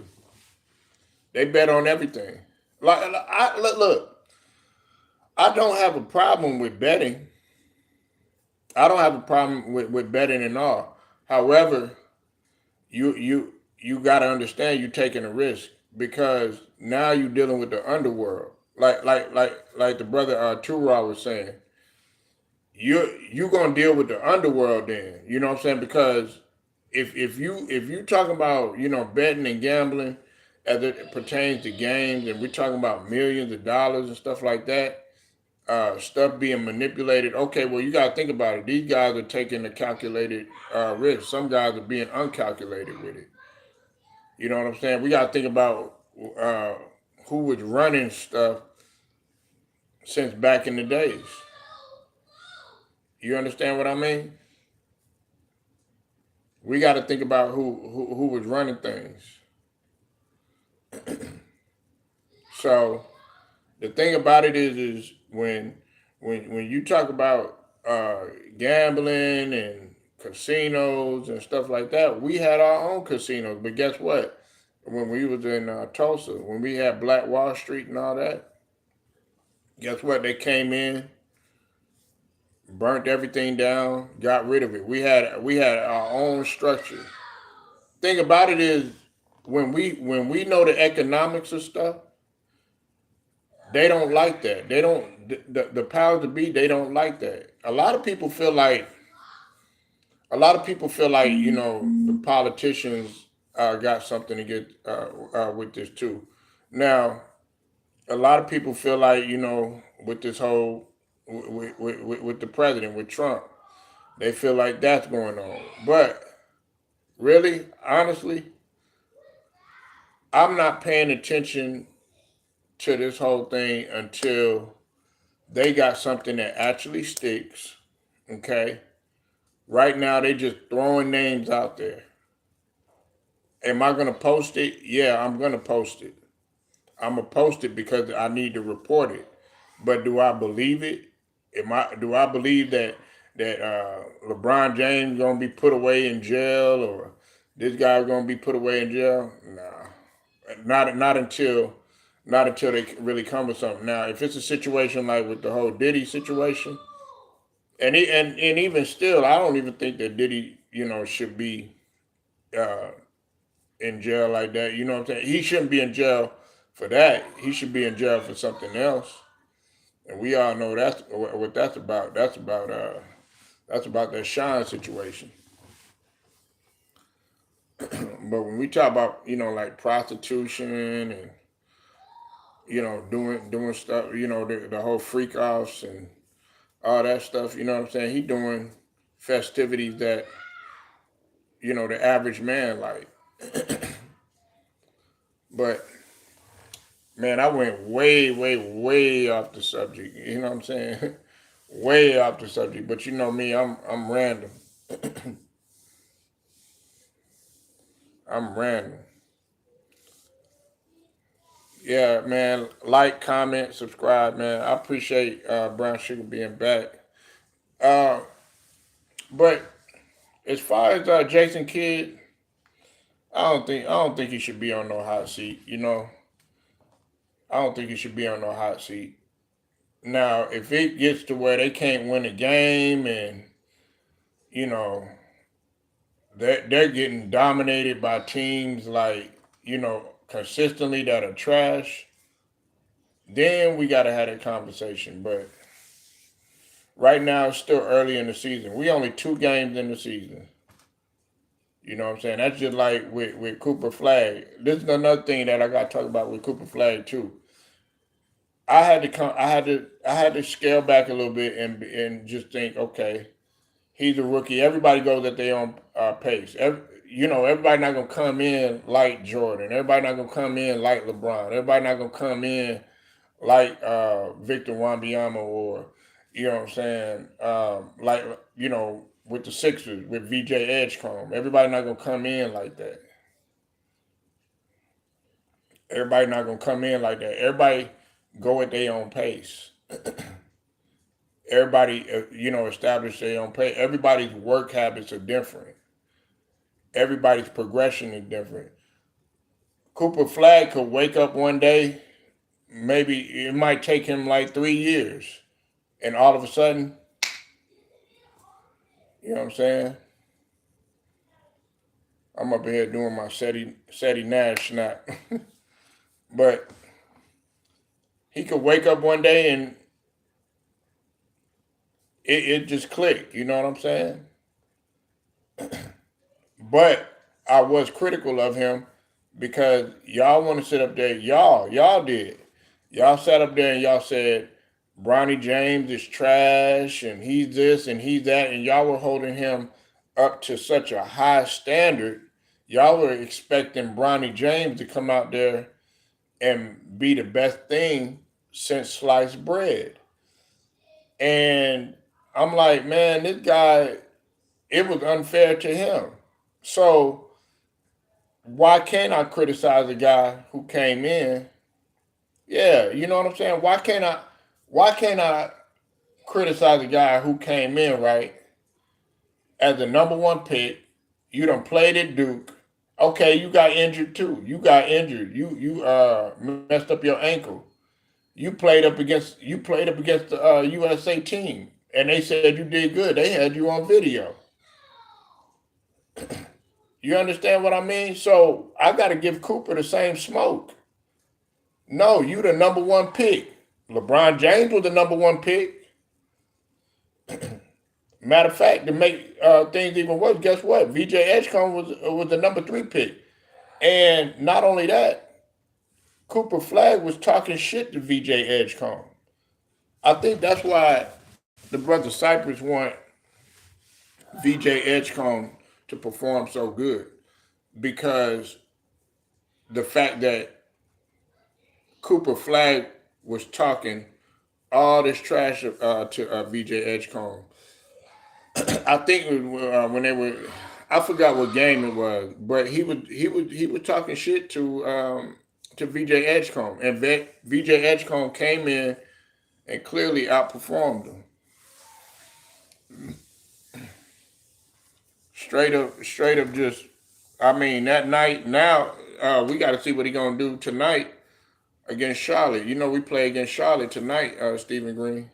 They bet on everything. Look, I don't have a problem with betting. I don't have a problem with betting and all. However, you got to understand you're taking a risk because now you're dealing with the underworld. Like the brother Turra was saying, you gonna deal with the underworld then. You know what I'm saying? Because if you talking about betting and gambling as it pertains to games, and we're talking about millions of dollars and stuff like that, stuff being manipulated. Okay, well you got to think about it. These guys are taking a calculated risk. Some guys are being uncalculated with it. You know what I'm saying? We got to think about uh, who was running stuff since back in the days. You understand what I mean? We got to think about who was running things. So the thing about it is when you talk about gambling and casinos and stuff like that, we had our own casinos. But guess what? When we was in Tulsa, when we had Black Wall Street and all that, guess what? They came in, burnt everything down, got rid of it. We had our own structure. Thing about it is when we know the economics of stuff, they don't like that. They don't the powers to be. They don't like that. A lot of people feel like the politicians got something to get with this too. Now, a lot of people feel like with this whole with the president, with Trump. They feel like that's going on. But really, honestly, I'm not paying attention to this whole thing until they got something that actually sticks. Okay. Right now, they just throwing names out there. Am I gonna post it? Yeah, I'm gonna post it. I'm gonna post it because I need to report it. But do I believe it? Do I believe that LeBron James gonna be put away in jail or this guy gonna be put away in jail? Nah, not until they really come with something. Now, if it's a situation like with the whole Diddy situation, and even still, I don't even think that Diddy, should be uh, in jail like that. You know what I'm saying? He shouldn't be in jail for that. He should be in jail for something else. And we all know that's what that's about. That's about that Sean situation. But when we talk about like prostitution and doing stuff, the whole freak offs and all that stuff, you know what I'm saying? He doing festivities that the average man like. But man, I went way, way, way off the subject. You know what I'm saying? Way off the subject. But you know me, I'm random. I'm random. Yeah, man. Like, comment, subscribe, man. I appreciate Brown Sugar being back. Uh, but as far as Jason Kidd, I don't think he should be on no hot seat. I don't think he should be on no hot seat. Now, if it gets to where they can't win a game and you know they're getting dominated by teams like consistently that are trash, then we got to have that conversation. But right now, it's still early in the season. We only 2 games in the season. You know what I'm saying? That's just like with Cooper Flag. This is another thing that I got to talk about with Cooper Flag too. I had to come. I had to scale back a little bit and just think, okay, he's a rookie. Everybody goes at their own pace. Everybody not gonna come in like Jordan. Everybody not gonna come in like LeBron. Everybody not gonna come in like Victor Wembanyama or what I'm saying, like with the Sixers with VJ Edgecombe. Everybody not gonna come in like that. Everybody not gonna come in like that. Everybody go at their own pace. Everybody establish their own pace. Everybody's work habits are different. Everybody's progression is different. Cooper Flag could wake up one day, maybe it might take him like 3 years, and all of a sudden, you know what I'm saying? I'm up here doing my SETI Nash snap. But he could wake up one day and it just clicked, you know what I'm saying? But I was critical of him because y'all want to sit up there. Y'all did. Y'all sat up there and y'all said Bronny James is trash and he's this and he's that, and y'all were holding him up to such a high standard. Y'all were expecting Bronny James to come out there and be the best thing since sliced bread. And I'm like, man, this guy, it was unfair to him. So why can't I criticize a guy who came in? Yeah, you know what I'm saying? Why can't I criticize a guy who came in, right, as the number one pick? You done played at Duke. Okay, you got injured too. You got injured. You messed up your ankle. You played up against the USA team, and they said you did good. They had you on video. You understand what I mean? So I got to give Cooper the same smoke. No, you the number one pick. LeBron James was the number one pick. Matter of fact, to make things even worse, guess what? VJ Edgecombe was the number 3 pick, and not only that, Cooper Flag was talking shit to VJ Edgecombe. I think that's why the brother Cypress want VJ Edgecombe to perform so good because the fact that Cooper Flag was talking all this trash to VJ Edgecombe. I think when they were, I forgot what game it was, but he was talking shit to VJ Edgecombe, and VJ Edgecombe came in and clearly outperformed him. Straight up, just I mean that night. Now we got to see what he gonna do tonight against Charlotte. You know we play against Charlotte tonight. Stephen Green.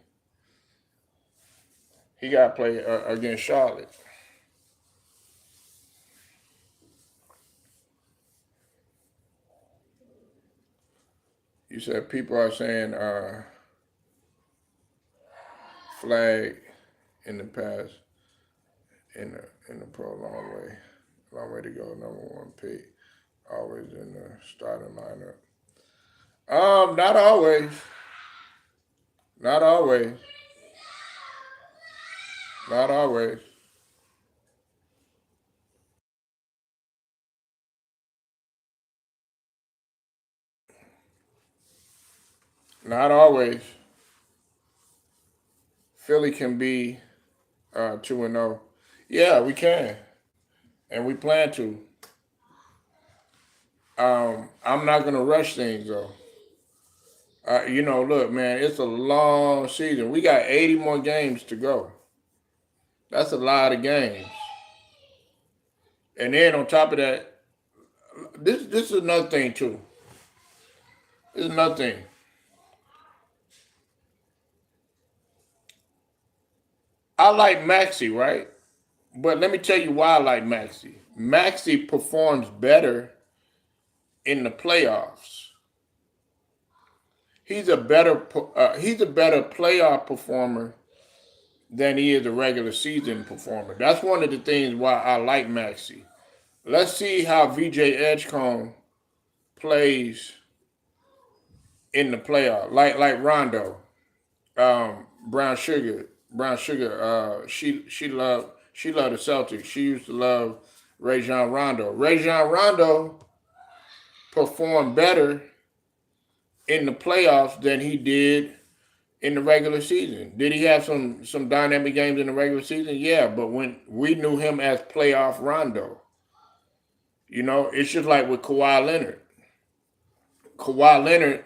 He got to play against Charlotte. You said people are saying Flag in the past in the pro long way to go. Number one pick, always in the starting lineup. Not always, not always, not always, not always. Philly can be 2-0. Yeah, we can, and we plan to. I'm not gonna rush things though. Look, man, it's a long season. We got 80 more games to go. That's a lot of games. And then on top of that, this is another thing too. This is another thing. I like Maxi, right? But let me tell you why I like Maxi. Maxi performs better in the playoffs. He's a better playoff performer than he is a regular season performer. That's one of the things why I like Maxi. Let's see how VJ Edgecombe plays in the playoff, like Rondo, Brown Sugar, Brown Sugar. She loved the Celtics. She used to love Rajon Rondo. Rajon Rondo performed better in the playoffs than he did in the regular season. Did he have some dynamic games in the regular season? Yeah, but when we knew him as playoff Rondo, it's just like with Kawhi Leonard. Kawhi Leonard,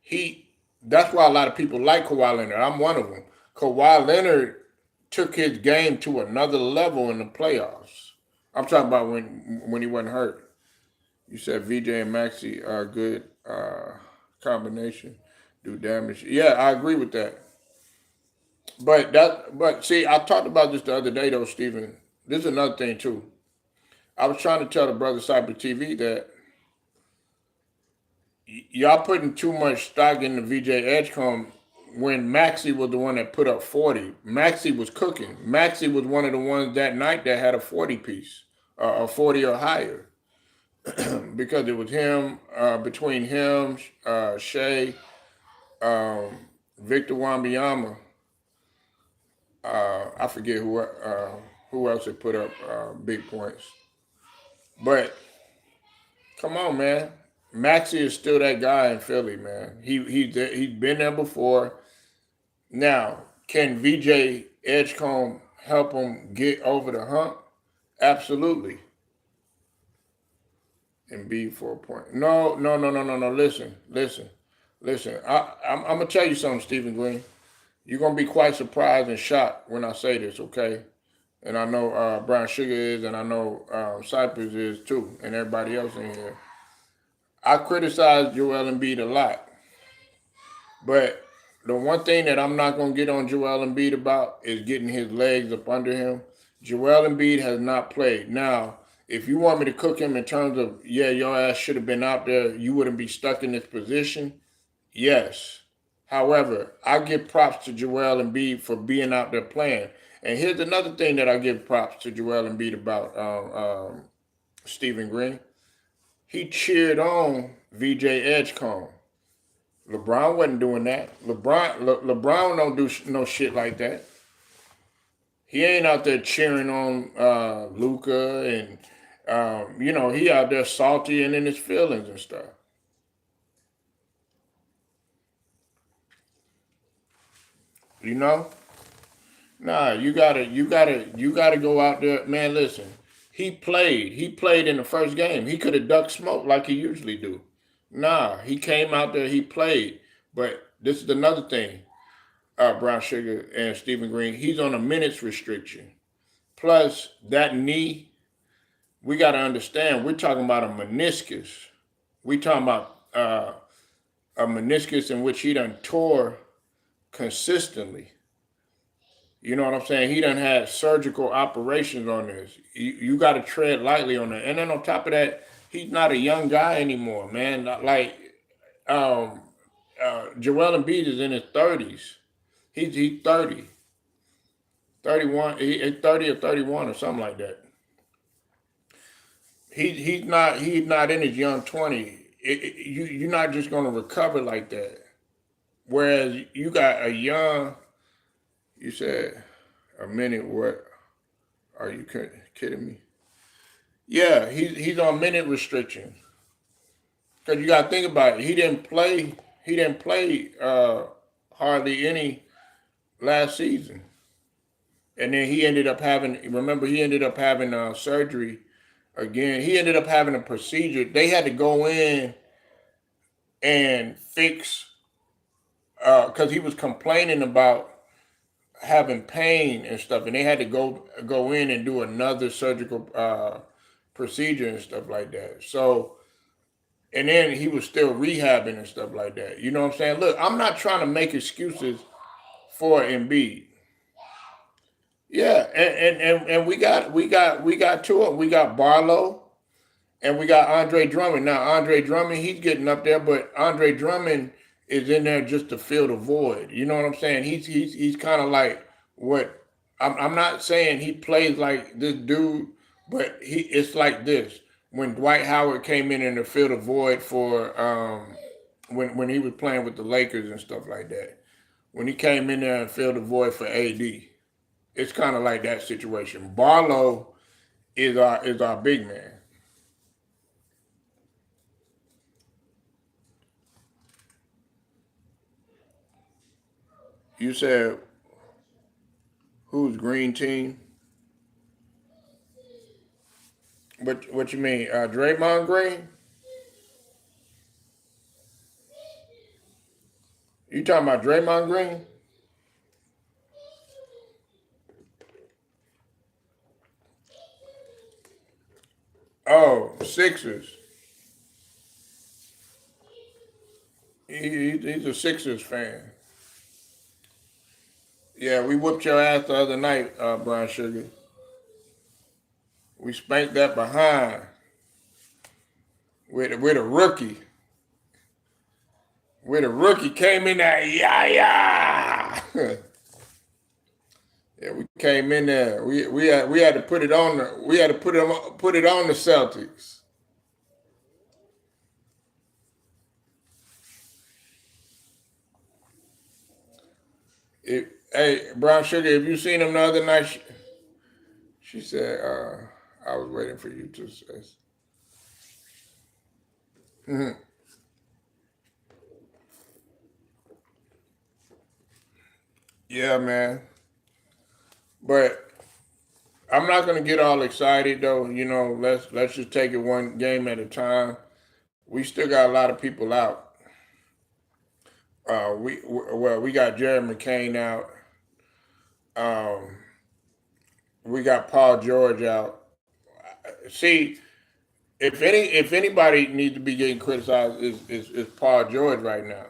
he that's why a lot of people like Kawhi Leonard. I'm one of them. Kawhi Leonard took his game to another level in the playoffs. I'm talking about when he wasn't hurt. You said VJ and Maxi are a good combination, do damage. Yeah, I agree with that. But see, I talked about this the other day though, Stephen. This is another thing too. I was trying to tell the brother Cyber TV that y'all putting too much stock in the VJ Edgecombe when Maxi was the one that put up 40. Maxi was cooking. Maxi was one of the ones that night that had a 40 piece, a 40 or higher, because it was him, between him, Shea, um, Victor Wembanyama. I forget who else had put up big points. But come on, man. Maxi is still that guy in Philly, man. He's been there before. Now, can VJ Edgecombe help him get over the hump? Absolutely. And B for a point. No, no, no, no, no, no. Listen. I'm gonna tell you something, Stephen Green. You're gonna be quite surprised and shocked when I say this, okay? And I know Brown Sugar is, and I know Cypress is too, and everybody else in here. I criticize Joel Embiid a lot, but the one thing that I'm not gonna get on Joel Embiid about is getting his legs up under him. Joel Embiid has not played. Now, if you want me to cook him in terms of, yeah, your ass should have been out there, you wouldn't be stuck in this position. Yes. However, I give props to Joel Embiid for being out there playing. And here's another thing that I give props to Joel Embiid about Stephen Green. He cheered on VJ Edgecombe. LeBron wasn't doing that. LeBron don't do no shit like that. He ain't out there cheering on Luca and he out there salty and in his feelings and stuff. You know, nah, you gotta go out there, man. Listen, he played in the first game. He could have ducked smoke like he usually do. Nah, he came out there, he played. But this is another thing. Brown Sugar and Stephen Green, he's on a minutes restriction. Plus that knee, we got to understand. We're talking about a meniscus. We talking about a meniscus in which he done tore consistently. You know what I'm saying? He done had surgical operations on this. You got to tread lightly on that. And then on top of that, he's not a young guy anymore, man. Not like um, Joel Embiid is in his 30s. He's 30, 31, 30 or 31 or something like that. He's not in his young 20. You're not just gonna recover like that. Whereas you got a young, you said a minute. What are you kidding me? Yeah, he's on minute restriction. Cause you got to think about it. He didn't play. He didn't play hardly any last season, and then he ended up having. Remember, he ended up having surgery again. He ended up having a procedure. They had to go in and fix because he was complaining about having pain and stuff, and they had to go in and do another surgical procedure and stuff like that. So, and then he was still rehabbing and stuff like that. You know what I'm saying? Look, I'm not trying to make excuses for Embiid. Yeah, and we got two of them. We got Barlow and we got Andre Drummond. Now Andre Drummond, he's getting up there, but Andre Drummond is in there just to fill the void. You know what I'm saying? He's kind of like what I'm not saying he plays like this dude, but it's like this. When Dwight Howard came in and to fill the void for when he was playing with the Lakers and stuff like that. When he came in there and filled the void for AD, it's kind of like that situation. Barlow is our big man. You said who's green team? What you mean? Draymond Green? You talking about Draymond Green? Oh, Sixers. He's a Sixers fan. Yeah, we whooped your ass the other night, Brown Sugar. We spanked that behind with a rookie. With a rookie came in there, yeah. Yeah, we came in there. We had to put it on we had to put it on the Celtics. Hey, Brown Sugar, have you seen him the other night? She said, I was waiting for you to say. Mhm. Yeah, man. But I'm not gonna get all excited though. Let's just take it one game at a time. We still got a lot of people out. We got Jared McCain out. Um, we got Paul George out. See, if anybody needs to be getting criticized is Paul George right now.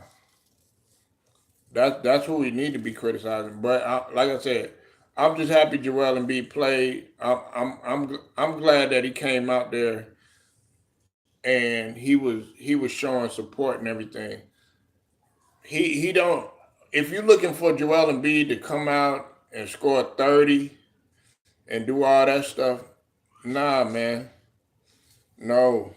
That's who we need to be criticizing. But like I said, I'm just happy Joel Embiid played. I'm glad that he came out there and he was showing support and everything. He don't. If you're looking for Joel Embiid to come out and score 30 and do all that stuff, nah, man, no,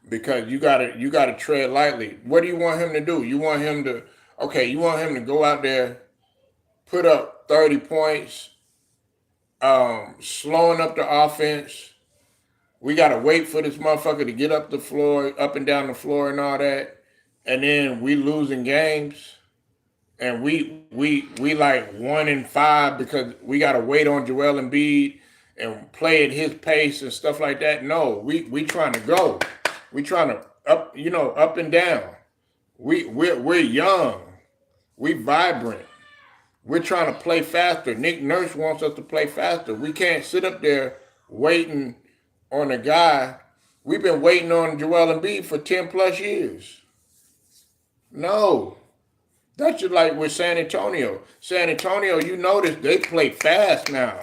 because you gotta tread lightly. What do you want him to do? You want him to you want him to go out there, put up 30 points, slowing up the offense. We gotta wait for this motherfucker to get up the floor, up and down the floor and all that. And then we losing games. And we like 1-5 because we gotta wait on Joel Embiid and play at his pace and stuff like that. No, we trying to go. We trying to up and down. We're young. We vibrant. We're trying to play faster. Nick Nurse wants us to play faster. We can't sit up there waiting on a guy. We've been waiting on Joel Embiid for 10 plus years. No. That's just like with San Antonio. San Antonio, you notice they play fast now.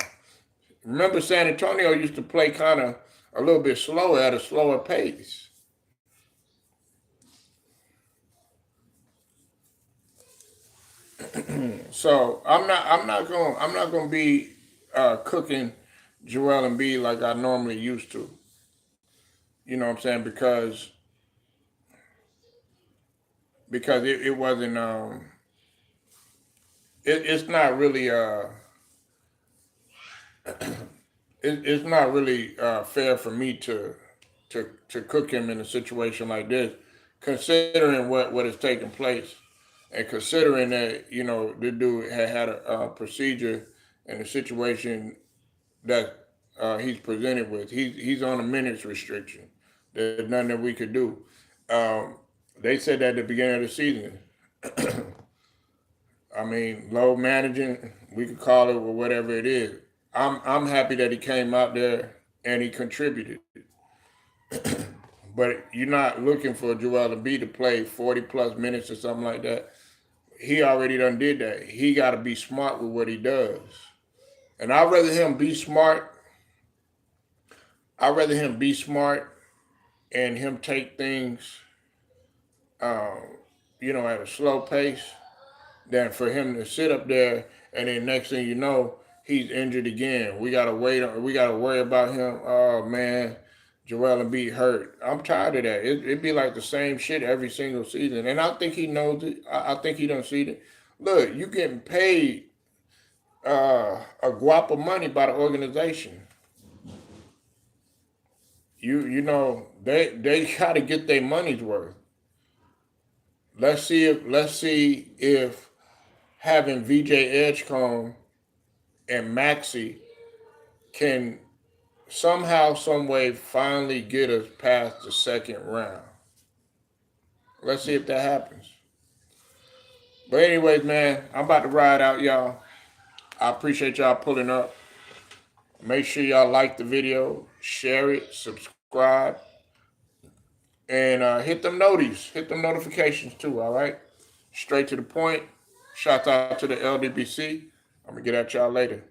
Remember, San Antonio used to play kind of a little bit slower at a slower pace. So I'm not gonna be cooking Joel Embiid like I normally used to. You know what I'm saying? Because it wasn't it's not really it's not really fair for me to cook him in a situation like this, considering what has taken place, and considering that the dude had a procedure and a situation that he's presented with. He's on a minutes restriction. There's nothing that we could do. They said that at the beginning of the season. I mean, low managing, we could call it whatever it is. I'm happy that he came out there and he contributed. But you're not looking for Joel Embiid to play 40 plus minutes or something like that. He already done did that. He got to be smart with what he does. And I'd rather him be smart. I'd rather him be smart and him take things, at a slow pace than for him to sit up there and then next thing you know, he's injured again. We gotta wait. We gotta worry about him. Oh man, Joel Embiid hurt. I'm tired of that. It'd be like the same shit every single season, and I think he knows it. I think he done seen it. Look, you getting paid a guap of money by the organization. They got to get their money's worth. Let's see if having VJ Edgecombe and Maxi can somehow, some way finally get us past the second round. Let's see if that happens. But anyways, man, I'm about to ride out, y'all. I appreciate y'all pulling up. Make sure y'all like the video, share it, subscribe, and hit them notifications too. All right, straight to the point. Shout out to the LDBC. I'm gonna get at y'all later.